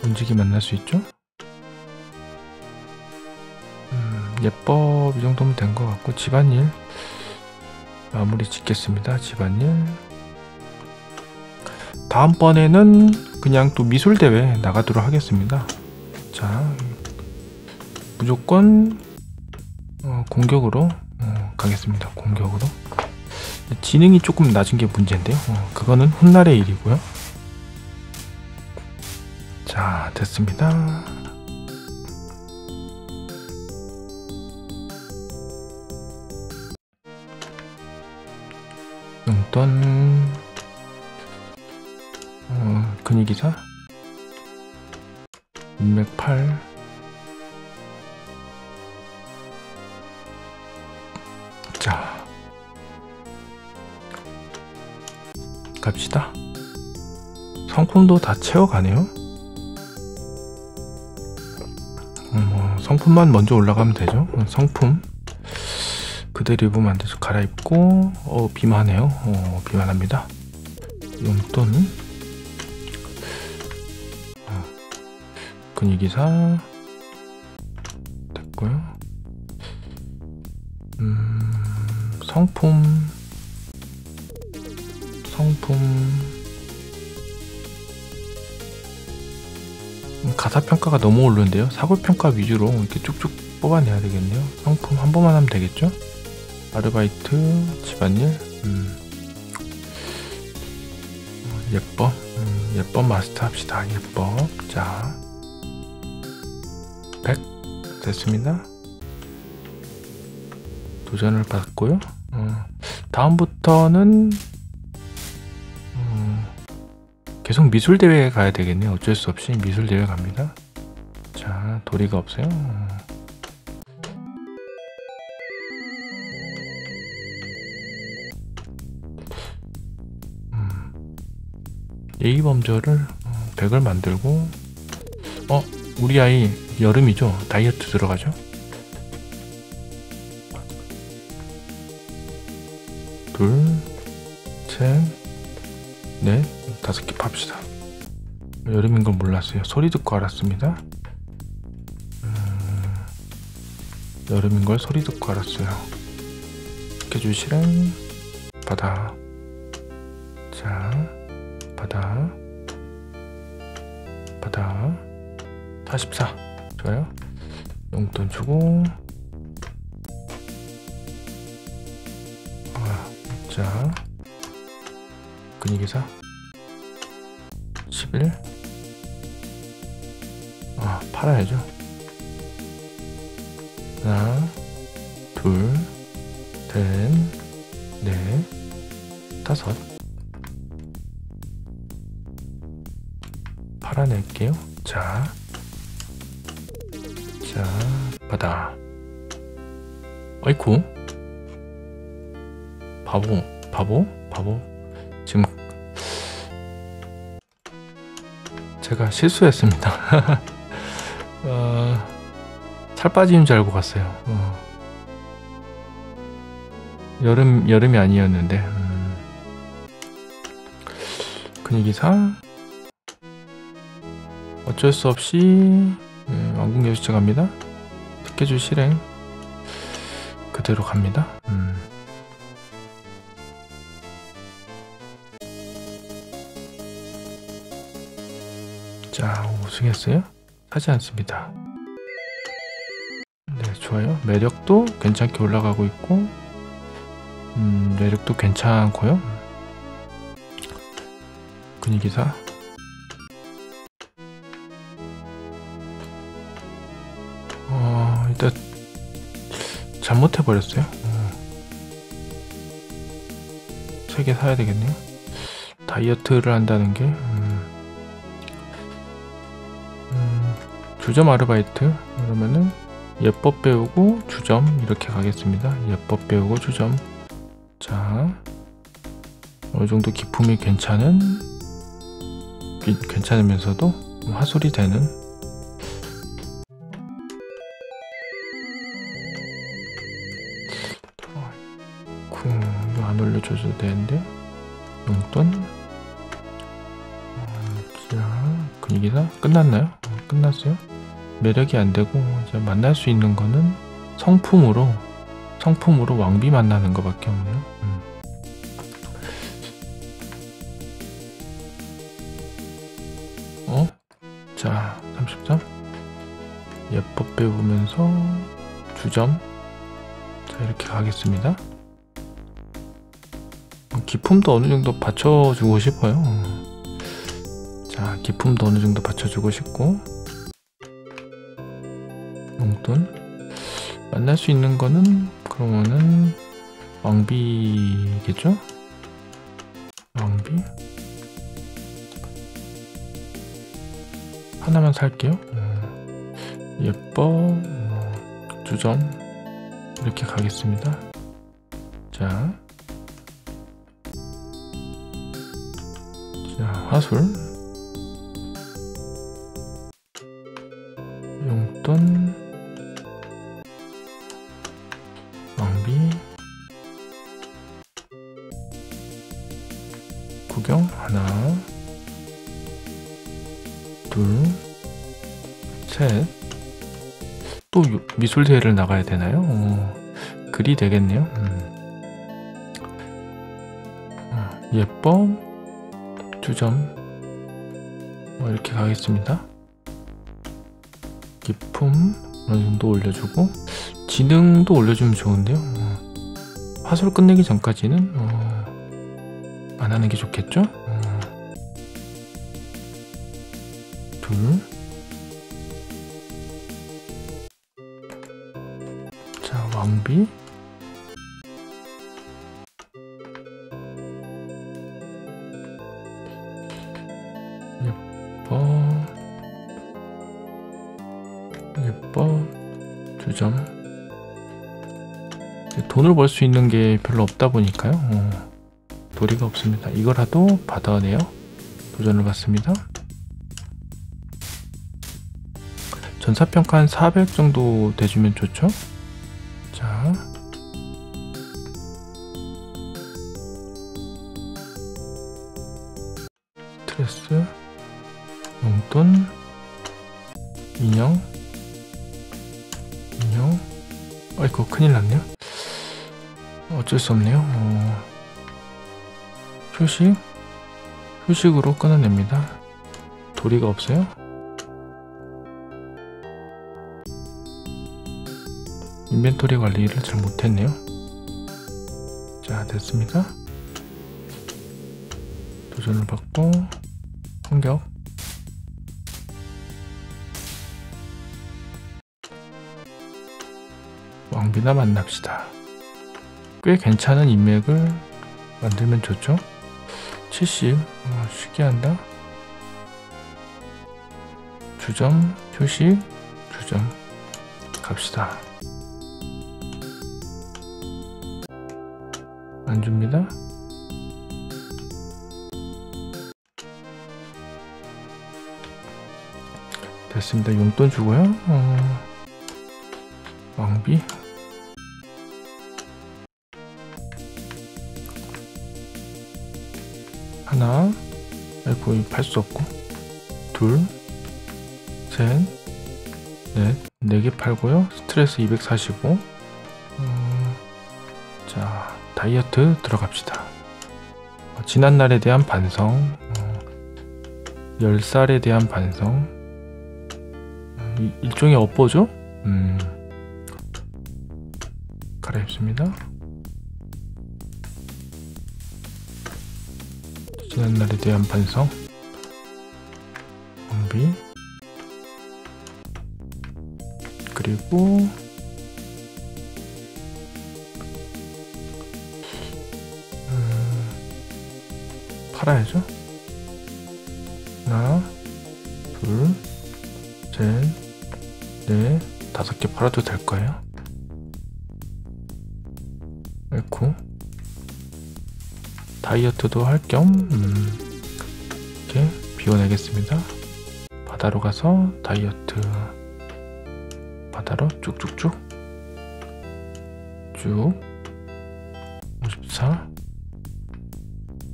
문지기 만날 수 있죠. 예법 이 정도면 된 것 같고, 집안일 마무리 짓겠습니다. 집안일. 다음번에는 그냥 또 미술대회 나가도록 하겠습니다. 자, 무조건 공격으로 가겠습니다. 공격으로. 지능이 조금 낮은 게 문제인데요. 그거는 훗날의 일이고요. 자, 됐습니다. 용돈 근위기사 인맥 8. 자, 갑시다. 성품도 다 채워가네요. 성품만 먼저 올라가면 되죠. 성품 그대로 입으면 안 되죠. 갈아입고 비만해요. 비만합니다. 용돈 근위기사 됐고요. 성품 가사평가가 너무 오르는데요. 사고평가 위주로 이렇게 쭉쭉 뽑아내야 되겠네요. 성품 한 번만 하면 되겠죠? 아르바이트, 집안일, 예법, 예법 마스터 합시다. 예법. 자, 100 됐습니다. 도전을 받고요. 다음부터는 계속 미술대회에 가야 되겠네요. 어쩔 수 없이 미술대회 갑니다. 자, 도리가 없어요. 예의범절을 100을 만들고 우리 아이 여름이죠. 다이어트 들어가죠. 둘, 셋, 넷, 5개 팝시다. 여름인 걸 몰랐어요. 소리 듣고 알았습니다. 여름인 걸 소리 듣고 알았어요. 스케줄 실행 받아. 자, 받아 44 좋아요. 용돈 주고 자, 근위기사 11 팔아야죠. 하나, 둘, 셋, 넷, 5 팔아낼게요. 자, 받아. 어이쿠, 바보. 지금 제가 실수했습니다. 살 빠지는 줄 알고 갔어요. 여름이 아니었는데. 근위기사 어쩔 수 없이 왕궁여수체 갑니다. 스케줄 실행 그대로 갑니다. 자, 우승했어요? 하지 않습니다. 네, 좋아요. 매력도 괜찮게 올라가고 있고 매력도 괜찮고요. 근위기사 일단 잘못해버렸어요. 3개 사야 되겠네요. 다이어트를 한다는 게 주점 아르바이트 그러면은 예법 배우고 주점 이렇게 가겠습니다. 예법 배우고 주점. 자, 어느정도 기품이 괜찮으면서도 화술이 되는 이거 안 올려줘도 되는데 용돈. 자, 근위기사 끝났나요? 끝났어요. 매력이 안되고 이제 만날 수 있는 거는 성품으로 왕비 만나는 거밖에 없네요. 자, 33 예법 배우면서 주점. 자, 이렇게 가겠습니다. 기품도 어느정도 받쳐주고 싶어요. 자, 기품도 어느정도 받쳐주고 싶고 용돈 만날 수 있는 거는 그러면은 왕비겠죠? 왕비 하나만 살게요. 예뻐 주점 이렇게 가겠습니다. 자, 화술 용돈 왕비 구경 하나 둘 셋. 또 미술대회를 나가야 되나요? 글이 되겠네요. 예뻐 주점 이렇게 가겠습니다. 기품 어느 정도 올려주고 지능도 올려주면 좋은데요. 화술 끝내기 전까지는 안 하는 게 좋겠죠? 둘. 자, 왕비. 예뻐 주점. 돈을 벌 수 있는 게 별로 없다 보니까요. 도리가 없습니다. 이거라도 받아내요. 도전을 받습니다. 전사평가 한 400 정도 돼주면 좋죠. 자, 스트레스, 용돈, 인형. 아이고 큰일 났네요. 어쩔 수 없네요. 휴식으로 끊어냅니다. 도리가 없어요. 인벤토리 관리를 잘 못했네요. 자, 됐습니다. 도전을 받고 공격. 왕비나 만납시다. 꽤 괜찮은 인맥을 만들면 좋죠. 70 쉬게 한다. 주점, 휴식, 주점 갑시다. 안 줍니다. 됐습니다. 용돈 주고요. 왕비. 하나. 아이고 팔 수 없고. 둘, 셋, 넷. 4개 팔고요. 스트레스 245. 자, 다이어트 들어갑시다. 지난날에 대한 반성. 10살에 대한 반성. 일종의 업보죠? 갈아입습니다. 지난날에 대한 반성. 왕비. 그리고 팔아야죠. 하나, 둘, 셋, 넷, 5개 팔아도 될 거예요. 아이쿠. 다이어트도 할 겸 이렇게 비워내겠습니다. 바다로 가서 다이어트. 바다로 쭉쭉쭉 쭉. 54.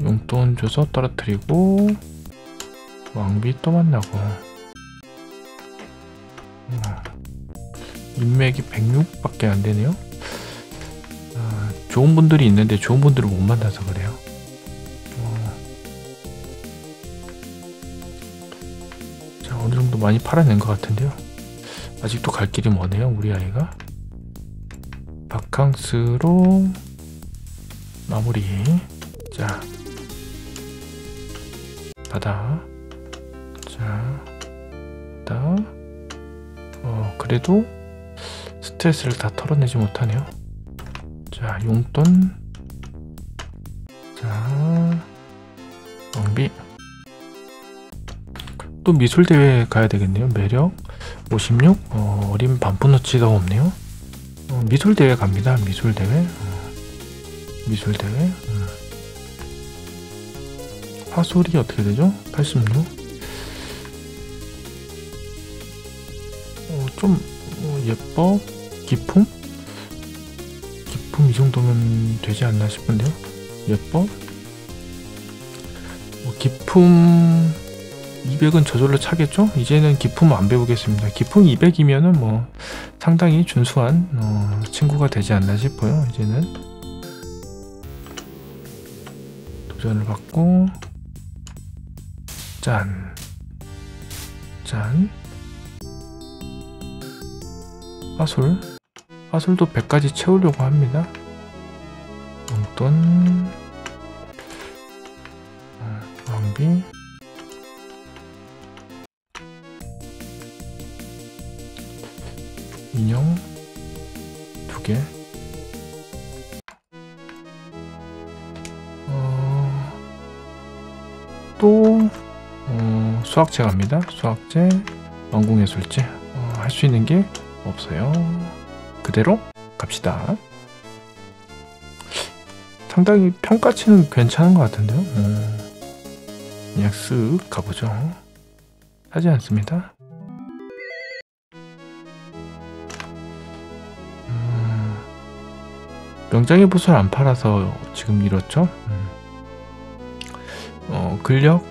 용돈 줘서 떨어뜨리고 왕비 또 만나고. 인맥이 106밖에 안 되네요. 좋은 분들이 있는데 좋은 분들을 못 만나서 그래요. 자, 어느 정도 많이 팔아낸 것 같은데요. 아직도 갈 길이 머네요, 우리 아이가. 바캉스로 마무리. 자, 바다. 자, 바다. 그래도 스트레스를 다 털어내지 못하네요. 자, 용돈. 자, 왕비. 또 미술대회 가야 되겠네요. 매력 56. 어린 반푼어치가 없네요. 미술대회 갑니다. 미술대회. 미술대회. 화술이 어떻게 되죠? 86. 좀 예뻐. 기품 이 정도면 되지 않나 싶은데요. 예뻐. 기품 200은 저절로 차겠죠? 이제는 기품 안 배우겠습니다. 기품 200이면은 뭐 상당히 준수한 친구가 되지 않나 싶어요. 이제는 도전을 받고 짠 화술도 100까지 채우려고 합니다. 용돈 왕비 인형 2개 또 수학제 갑니다. 수학제 왕궁예술제 할 수 있는 게 없어요. 그대로 갑시다. 상당히 평가치는 괜찮은 것 같은데요. 그냥 쓱 가보죠. 하지 않습니다. 명장의 붓을 안 팔아서 지금 잃었죠. 근력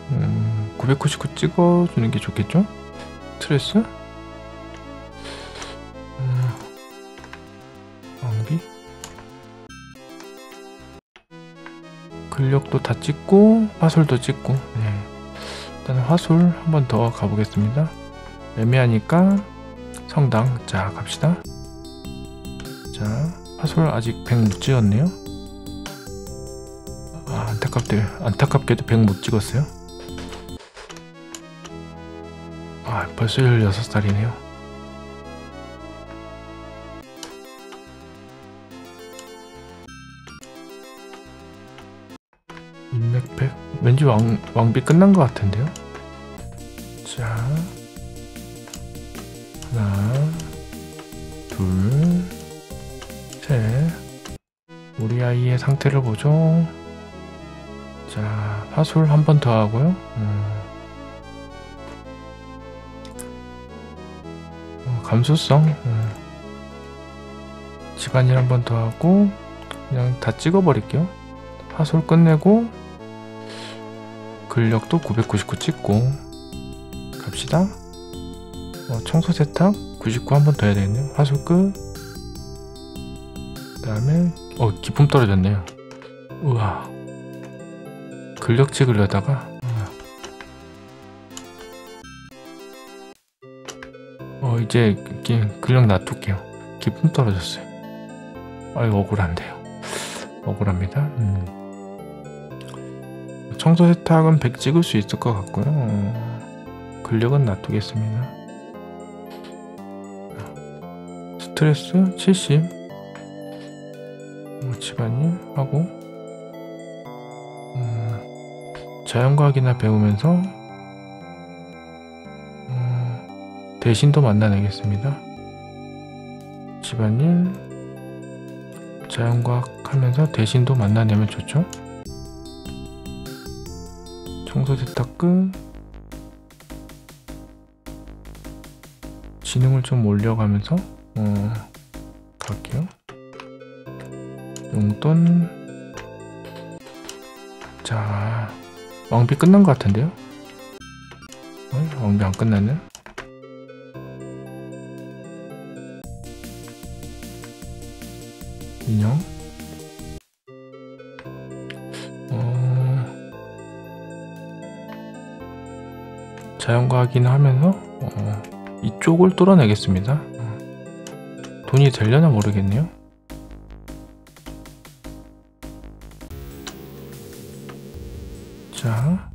999 찍어주는 게 좋겠죠. 스트레스 왕비 근력도 다 찍고 화술도 찍고 일단 화술 한 번 더 가보겠습니다. 애매하니까 성당 자 갑시다. 자 화술 아직 100 못 찍었네요. 안타깝게도 100 못 찍었어요. 벌써 16살이네요. 인맥팩 왠지 왕비 끝난 것 같은데요. 자 하나 둘 셋 우리 아이의 상태를 보죠. 자 화술 한 번 더 하고요. 감수성 집안일 한 번 더 하고 그냥 다 찍어버릴게요. 화술 끝내고 근력도 999 찍고 갑시다. 청소 세탁 99 한 번 더 해야 되겠네요. 화술 끝. 그 다음에 기품 떨어졌네요. 우와 근력 찍으려다가 이제 근력 놔둘게요. 기품 떨어졌어요. 아이고 억울한데요. 억울합니다. 청소 세탁은 100 찍을 수 있을 것 같고요. 근력은 놔두겠습니다. 스트레스 70 집안일 하고 자연과학이나 배우면서 대신도 만나내겠습니다. 집안일 자연과학 하면서 대신도 만나내면 좋죠. 청소 세탁 끝. 지능을 좀 올려가면서 갈게요. 용돈 자 왕비 끝난 것 같은데요. 왕비 안 끝났네. 인형 자연과학이나 하면서 이쪽을 뚫어내겠습니다. 돈이 되려나 모르겠네요. 자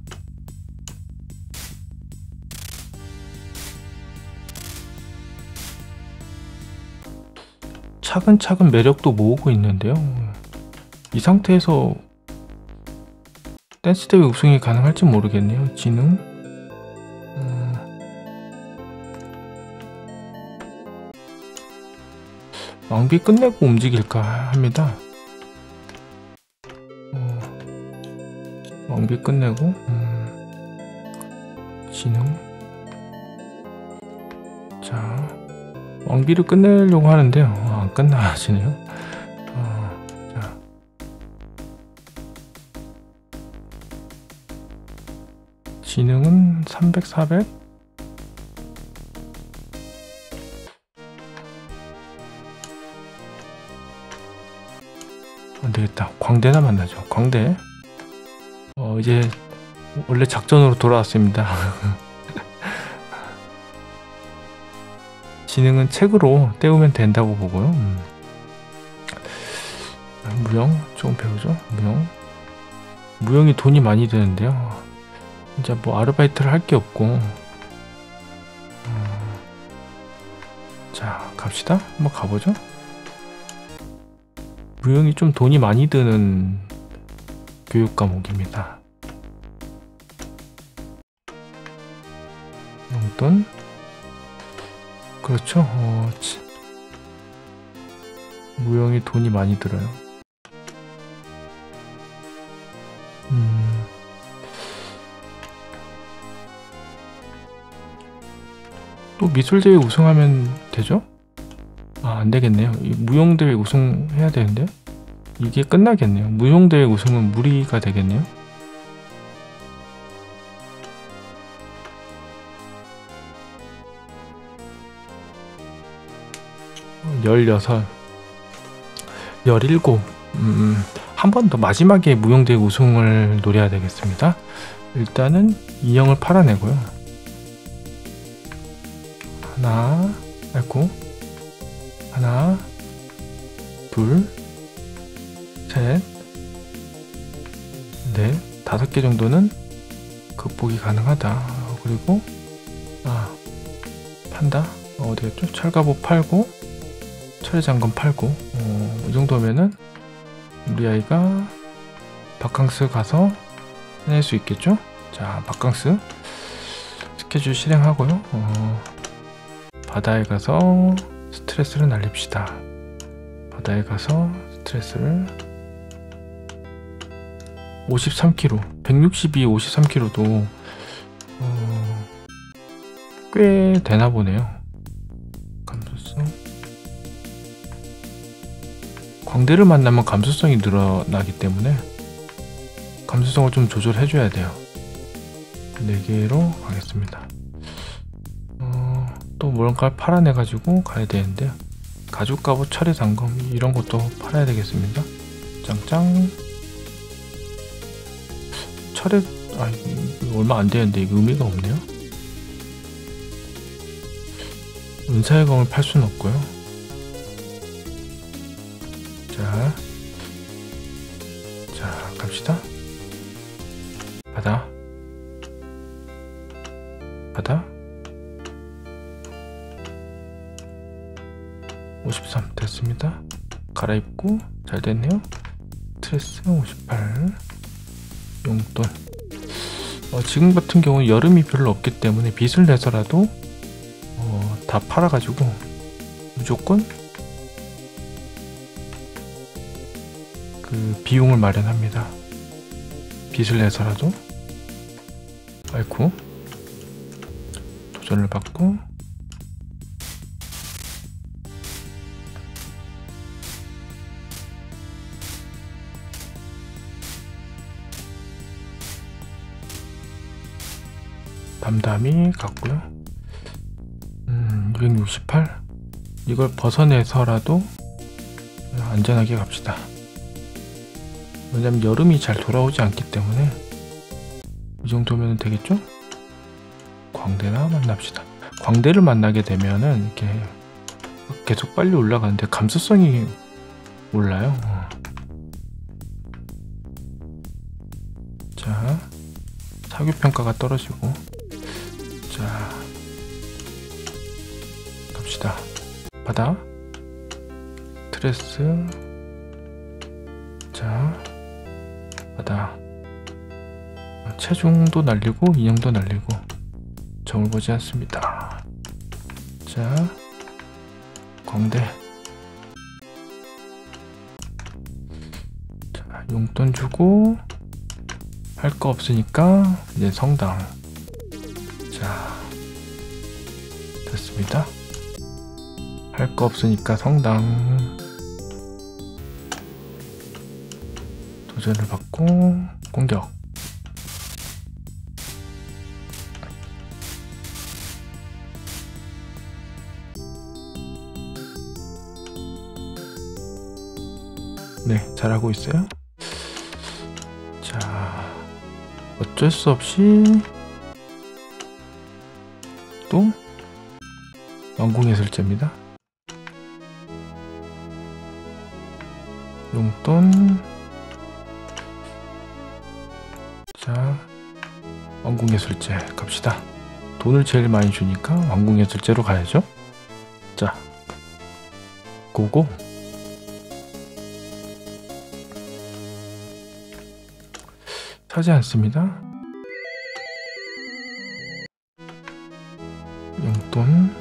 차근차근 매력도 모으고 있는데요. 이 상태에서 댄스 대회 우승이 가능할지 모르겠네요. 지능 왕비 끝내고 움직일까 합니다. 왕비 끝내고 지능 자 왕비를 끝내려고 하는데요. 안 끝나지네요. 자 지능은 300, 400. 안되겠다. 광대나 만나죠. 광대. 이제 원래 작전으로 돌아왔습니다. 지능은 책으로 때우면 된다고 보고요. 무용 조금 배우죠. 무용이 돈이 많이 드는데요. 이제 뭐 아르바이트를 할 게 없고. 자, 갑시다. 한번 가보죠. 무용이 좀 돈이 많이 드는 교육 과목입니다. 용돈. 그렇죠. 무용이 돈이 많이 들어요. 또 미술대회 우승하면 되죠? 아, 안되겠네요. 무용대회 우승해야 되는데 이게 끝나겠네요. 무용대회 우승은 무리가 되겠네요. 어, 16, 17. 한 번 더 마지막에 무용대회 우승을 노려야 되겠습니다. 일단은 인형을 팔아내고요. 하나, 아이고, 하나, 둘, 셋, 넷, 5개 정도는 극복이 가능하다. 그리고 판다. 어디였죠? 철갑옷 팔고 철의장검 팔고. 이 정도면은 우리 아이가 바캉스 가서 해낼 수 있겠죠? 자, 바캉스 스케줄 실행하고요. 바다에 가서 스트레스를 날립시다. 바다에 가서 스트레스를 53kg, 162, 53kg도 꽤 되나 보네요. 감수성. 광대를 만나면 감수성이 늘어나기 때문에 감수성을 좀 조절해 줘야 돼요. 4개로 가겠습니다. 또 뭔가 팔아내 가지고 가야 되는데요. 가죽갑옷, 철의 단검 이런 것도 팔아야 되겠습니다. 짱짱. 철의 이거 얼마 안 되는데 이거 의미가 없네요. 은사의 검을 팔 수는 없고요. 자, 갑시다. 바다. 53 됐습니다. 갈아입고 잘 됐네요. 스트레스 58. 용돈. 지금 같은 경우는 여름이 별로 없기 때문에 빚을 내서라도 다 팔아가지고 무조건 그 비용을 마련합니다. 빚을 내서라도. 아이쿠. 도전을 받고 담담히 갔고요. 268. 이걸 벗어내서라도 안전하게 갑시다. 왜냐면 여름이 잘 돌아오지 않기 때문에 이 정도면 되겠죠? 광대나 만납시다. 광대를 만나게 되면은 이렇게 계속 빨리 올라가는데 감수성이 올라요. 자, 사교평가가 떨어지고. 자, 갑시다. 바다. 스트레스. 자, 바다. 체중도 날리고 인형도 날리고 점을 보지 않습니다. 자, 광대. 자, 용돈 주고 할 거 없으니까 이제 성당. 자, 됐습니다. 할 거 없으니까 성당. 도전을 받고 공격. 네, 잘하고 있어요. 자, 어쩔 수 없이 또 왕궁예술제입니다. 용돈. 자, 왕궁예술제 갑시다. 돈을 제일 많이 주니까 왕궁예술제로 가야죠. 자, 고고. 사지 않습니다. 용돈,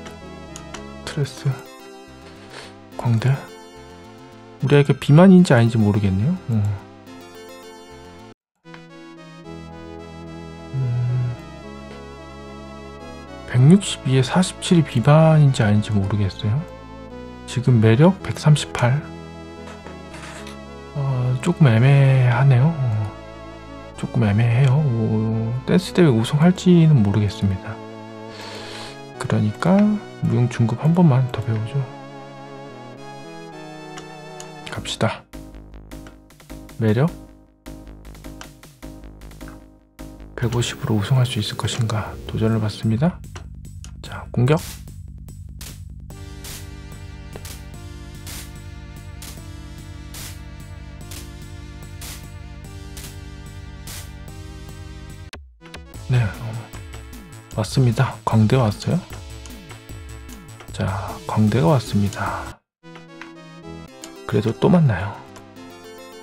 스트레스, 광대. 우리에게 비만인지 아닌지 모르겠네요. 162에 47이 비만인지 아닌지 모르겠어요. 지금 매력 138. 조금 애매하네요. 조금 애매해요. 댄스 대회 우승할지는 모르겠습니다. 그러니까 무용 중급 한 번만 더 배우죠. 갑시다. 매력 150으로 우승할 수 있을 것인가 도전을 받습니다. 자, 공격. 네, 왔습니다. 광대 왔어요. 자, 광대가 왔습니다. 그래도 또 만나요.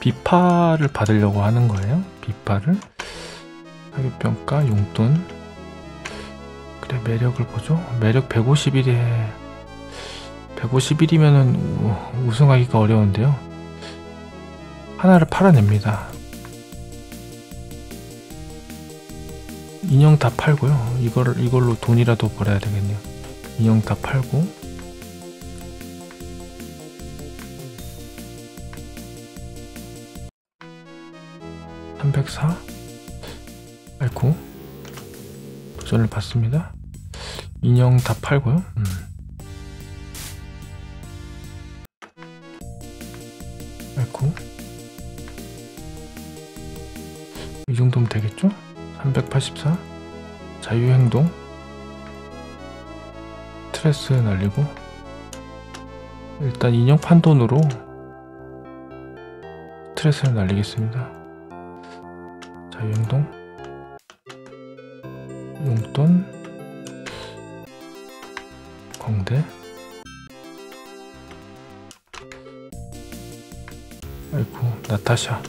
비파를 받으려고 하는 거예요. 비파를. 사교평가, 용돈. 그래, 매력을 보죠. 매력 151에 151이면은 우승하기가 어려운데요. 하나를 팔아냅니다. 인형 다 팔고요. 이걸로 돈이라도 벌어야 되겠네요. 인형 다 팔고. (304) 아이고, 도전을 받습니다. 인형 다 팔고요. 아이고, 이 정도면 되겠죠? 384 자유행동. 스트레스 날리고. 일단 인형 판돈으로 스트레스를 날리겠습니다. 자유행동, 용돈, 광대. 아이고, 나타샤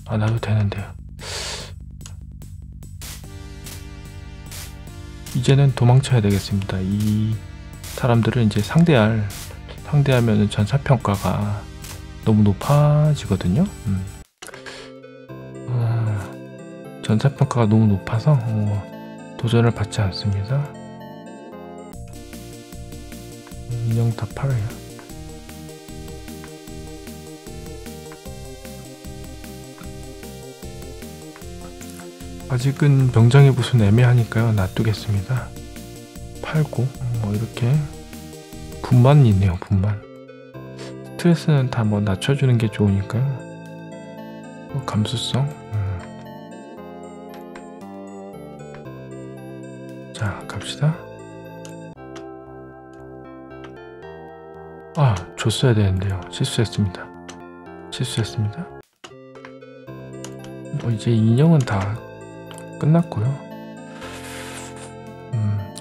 안 와도 되는데요. 이제는 도망쳐야 되겠습니다. 이 사람들은 이제 상대하면은 전사평가가 너무 높아지거든요. 전사평가가 너무 높아서 도전을 받지 않습니다. 인형 다 팔아요. 아직은 병장의 붓은 애매하니까요. 놔두겠습니다. 팔고 이렇게 분만 있네요. 분만. 스트레스는 다 낮춰주는 게 좋으니까요. 감수성. 자, 갑시다. 줬어야 되는데요. 실수했습니다. 이제 인형은 다 끝났고요.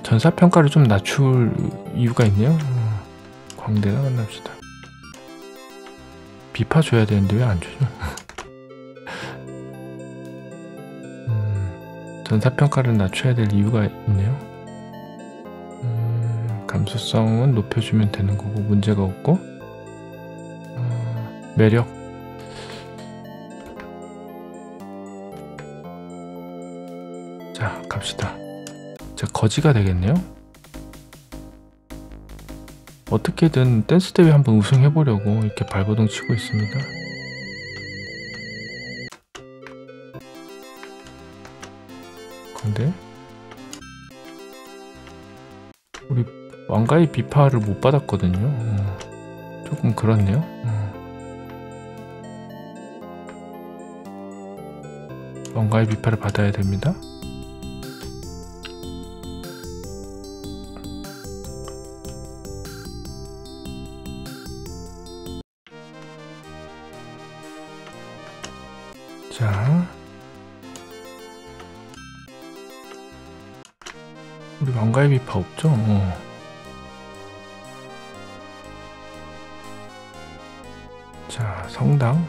전사평가를 좀 낮출 이유가 있네요. 광대나 만납시다. 비파 줘야 되는데 왜 안 주죠? 전사평가를 낮춰야 될 이유가 있네요. 감수성은 높여주면 되는 거고 문제가 없고. 매력. 자, 갑시다. 자, 거지가 되겠네요. 어떻게든 댄스 대회 한번 우승해보려고 이렇게 발버둥 치고 있습니다. 근데 우리 왕가의 비파를 못 받았거든요. 조금 그렇네요. 왕가의 비파를 받아야 됩니다. 자, 우리 왕가의 비파 없죠? 자, 성당.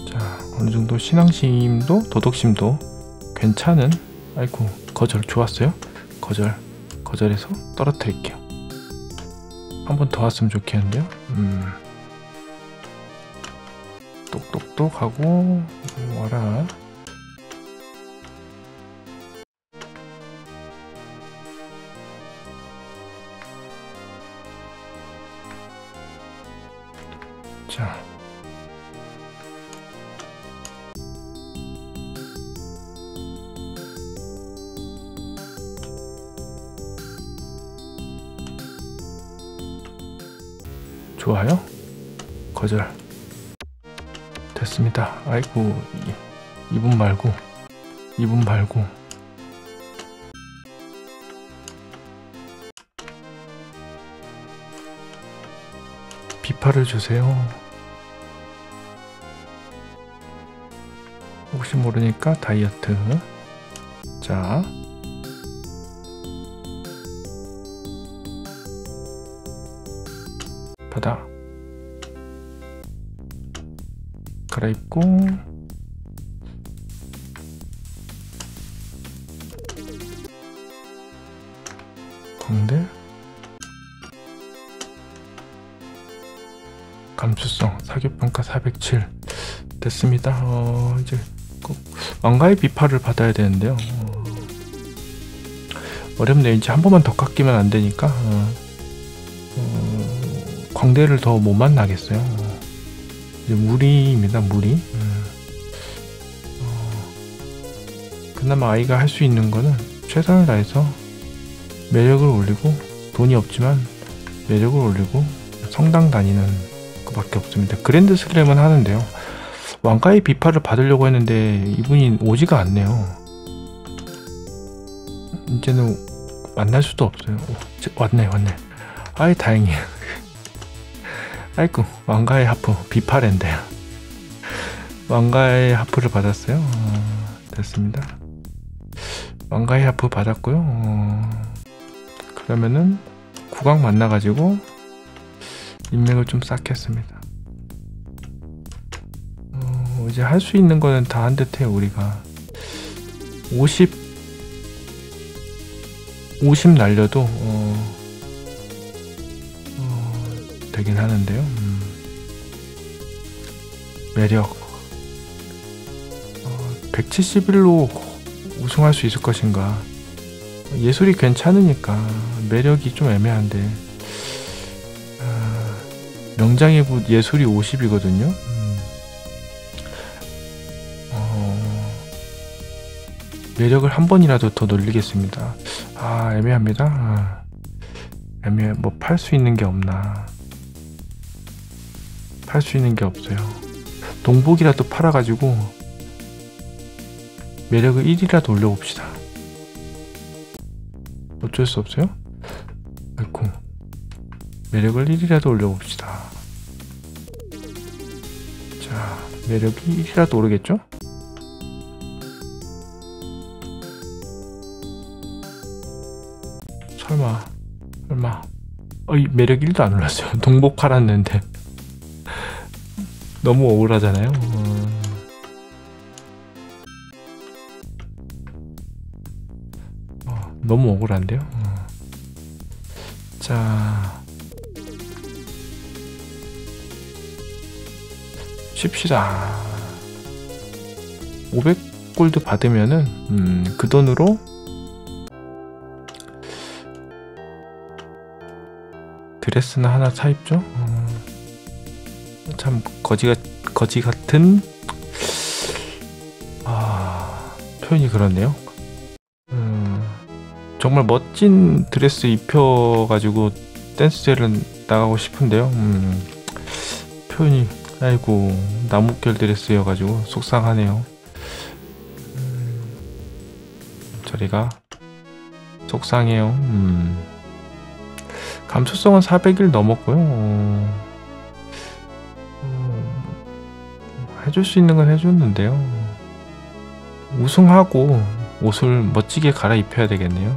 자, 어느정도 신앙심도 도덕심도 괜찮은, 아이고, 거절 좋았어요. 거절해서 떨어뜨릴게요. 한 번 더 왔으면 좋겠는데요. 똑똑똑 하고 와라. 자, 좋아요. 거절 됐습니다. 아이고, 이분 말고 비파를 주세요. 혹시 모르니까 다이어트. 자, 받아. 갈아입고 광대 감수성 사교평가 407 됐습니다. 이제 꼭 왕가의 비파를 받아야 되는데요. 어렵네요. 이제 한 번만 더 깎이면 안 되니까 광대를 더 못 만나겠어요. 이제 무리입니다. 무리. 그나마 아이가 할 수 있는 거는 최선을 다해서 매력을 올리고, 돈이 없지만 매력을 올리고 성당 다니는 그밖에 없습니다. 그랜드 슬램은 하는데요. 왕가의 비파를 받으려고 했는데 이분이 오지가 않네요. 이제는 만날 수도 없어요. 왔네. 아이, 다행이에요. 아이고, 왕가의 하프 비파랜데요. 왕가의 하프를 받았어요. 됐습니다. 왕가의 하프 받았고요. 그러면은 국왕 만나가지고 인맥을 좀 쌓겠습니다. 이제 할 수 있는 거는 다 한 듯해요. 우리가 50 날려도 되긴 하는데요. 매력 171로 우승할 수 있을 것인가. 예술이 괜찮으니까 매력이 좀 애매한데, 명장의 굿 예술이 50이거든요. 매력을 한 번이라도 더 놀리겠습니다. 애매합니다. 애매해. 뭐 팔 수 있는 게 없나. 팔 수 있는 게 없어요. 동복이라도 팔아가지고 매력을 1이라도 올려봅시다. 어쩔 수 없어요? 아이고, 매력을 1이라도 올려봅시다. 자, 매력이 1이라도 오르겠죠? 설마 매력 1도 안 올랐어요. 동복 팔았는데 너무 억울하잖아요. 너무 억울한데요. 자, 쉽시다. 500골드 받으면은 그 돈으로 드레스나 하나 사입죠. 참 거지 같은 표현이 그렇네요. 정말 멋진 드레스 입혀가지고 댄스제를 나가고 싶은데요. 표현이, 아이고, 나뭇결 드레스여가지고 속상하네요. 저리가 속상해요. 감수성은 400일 넘었고요. 해줄 수 있는 건 해줬는데요. 우승하고 옷을 멋지게 갈아입혀야 되겠네요.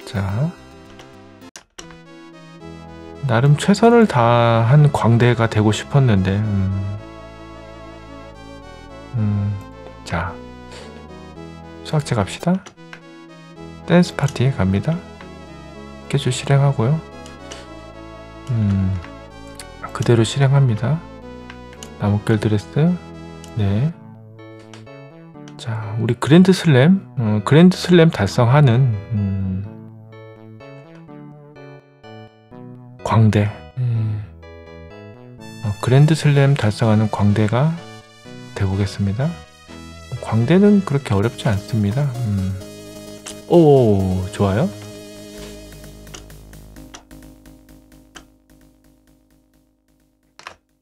자, 나름 최선을 다한 광대가 되고 싶었는데, 자, 수학제 갑시다. 댄스 파티에 갑니다. 스케줄 실행하고요. 그대로 실행합니다. 나뭇결 드레스. 네. 자, 우리 그랜드 슬램 달성하는 광대. 그랜드 슬램 달성하는 광대가 되보겠습니다. 광대는 그렇게 어렵지 않습니다. 오, 좋아요.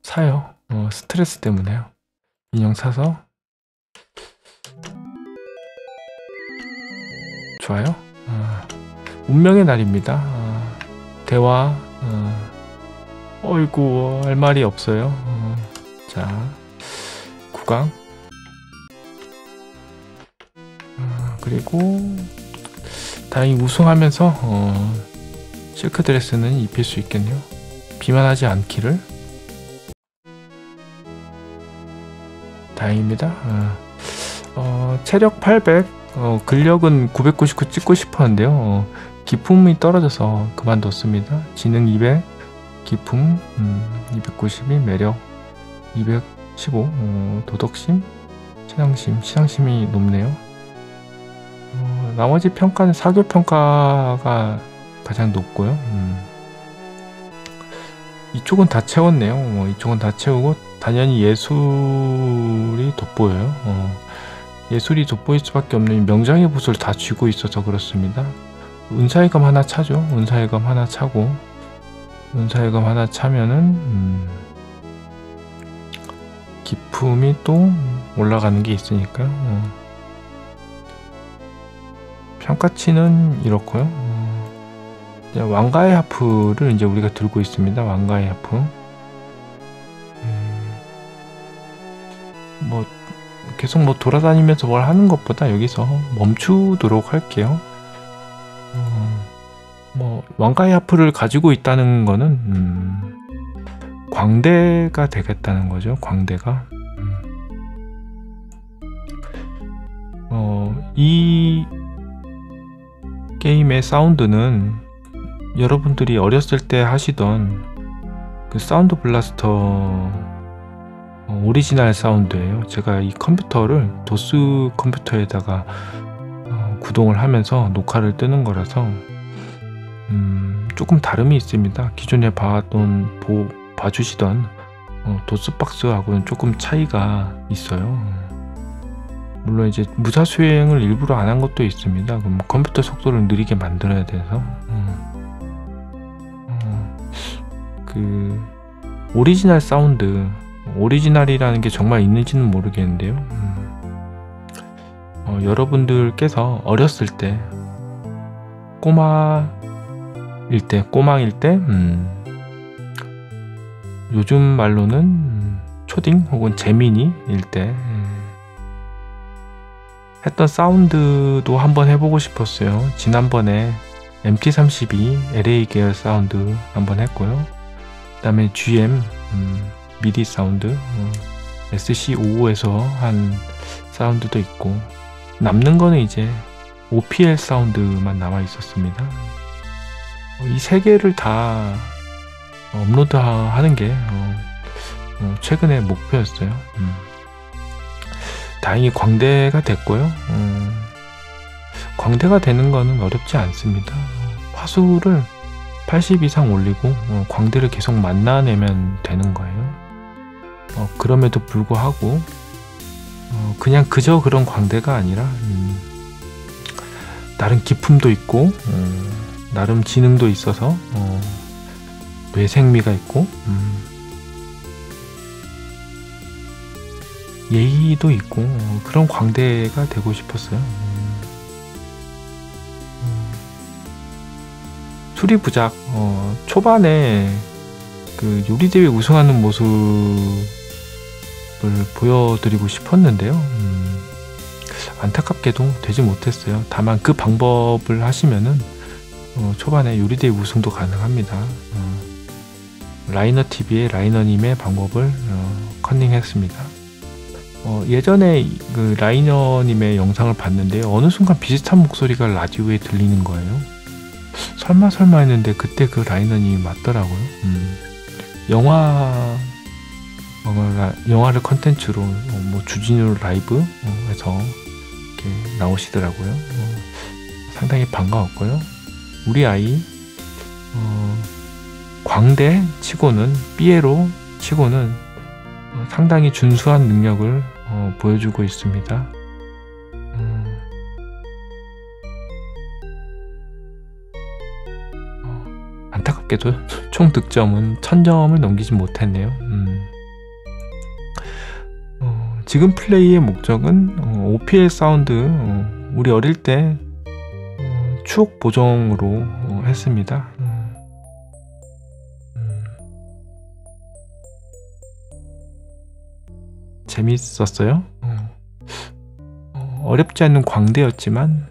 사요. 스트레스 때문에요. 인형 사서. 좋아요. 운명의 날입니다. 대화. 어이구, 할 말이 없어요. 자, 구강. 그리고 다행히 우승하면서 실크 드레스는 입힐 수 있겠네요. 비만하지 않기를. 다행입니다. 체력 800, 근력은 999 찍고 싶었는데요. 기품이 떨어져서 그만뒀습니다. 지능 200, 기품 292, 매력 215, 도덕심, 시상심이 높네요. 나머지 평가는 사교 평가가 가장 높고요. 이쪽은 다 채웠네요. 이쪽은 다 채우고 당연히 예술이 돋보여요. 예술이 돋보일 수밖에 없는 명장의 붓을 다 쥐고 있어서 그렇습니다. 은사회감 하나 차죠. 은사회감 하나 차고, 은사회감 하나 차면은 기품이 또 올라가는 게 있으니까요. 평가치는 이렇고요. 왕가의 하프를 이제 우리가 들고 있습니다. 왕가의 하프. 뭐 계속 뭐 돌아다니면서 뭘 하는 것보다 여기서 멈추도록 할게요. 뭐 왕가의 하프를 가지고 있다는 거는 광대가 되겠다는 거죠. 광대가. 이 게임의 사운드는 여러분들이 어렸을 때 하시던 그 사운드 블라스터 오리지널 사운드예요. 제가 이 컴퓨터를 도스 컴퓨터에다가 구동을 하면서 녹화를 뜨는 거라서 조금 다름이 있습니다. 기존에 봐주시던 도스박스하고는 조금 차이가 있어요. 물론 이제 무사 수행을 일부러 안 한 것도 있습니다. 그럼 컴퓨터 속도를 느리게 만들어야 돼서 그 오리지널 사운드, 오리지널이라는 게 정말 있는지는 모르겠는데요. 여러분들께서 어렸을 때 꼬마일 때 요즘 말로는 초딩 혹은 재민이일 때 했던 사운드도 한번 해보고 싶었어요. 지난번에 MT32 LA 계열 사운드 한번 했고요. 그 다음에 GM 미디 사운드 SC55에서 한 사운드도 있고, 남는 거는 이제 OPL 사운드만 남아 있었습니다. 이 세 개를 다 업로드 하는 게 최근의 목표였어요. 다행히 광대가 됐고요. 광대가 되는 거는 어렵지 않습니다. 화수를 80 이상 올리고 광대를 계속 만나내면 되는 거예요. 그럼에도 불구하고 그냥 그저 그런 광대가 아니라 다른 기품도 있고 나름 지능도 있어서 뇌생미가 있고 예의도 있고 그런 광대가 되고 싶었어요. 수리부작 초반에 그 요리대회 우승하는 모습을 보여드리고 싶었는데요. 안타깝게도 되지 못했어요. 다만 그 방법을 하시면은 초반에 요리대회 우승도 가능합니다. 라이너TV의 라이너님의 방법을 컨닝했습니다. 예전에 그 라이너님의 영상을 봤는데 어느 순간 비슷한 목소리가 라디오에 들리는 거예요. 설마 했는데 그때 그 라이너님이 맞더라고요. 영화를 컨텐츠로 뭐 주진우 라이브 에서 이렇게 나오시더라고요. 상당히 반가웠고요. 우리 아이 광대 치고는 삐에로 치고는 상당히 준수한 능력을 보여주고 있습니다. 안타깝게도 총 득점은 1000점을 넘기지 못했네요. 지금 플레이의 목적은 OPL 사운드 우리 어릴 때 추억 보정으로 했습니다. 재밌었어요. 어렵지 않은 광대였지만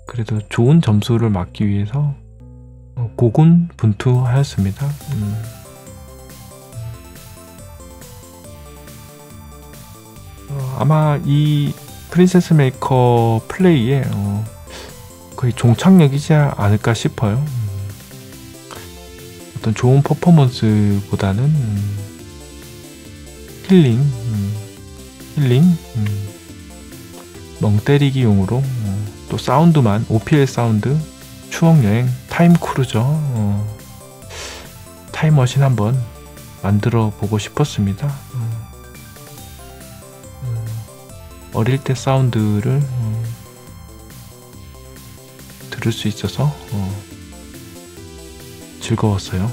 그래도 좋은 점수를 맞기 위해서 고군분투하였습니다. 아마 이 프린세스 메이커 플레이에 거의 종착역이지 않을까 싶어요. 어떤 좋은 퍼포먼스보다는 힐링, 멍 때리기용으로 또 사운드만 OPL 사운드, 추억여행, 타임크루저, 타임머신 한번 만들어 보고 싶었습니다. 어릴 때 사운드를 들을 수 있어서 즐거웠어요.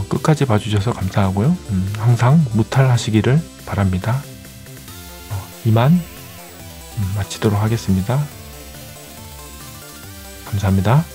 끝까지 봐주셔서 감사하고요. 항상 무탈하시기를 바랍니다. 이만 마치도록 하겠습니다. 감사합니다.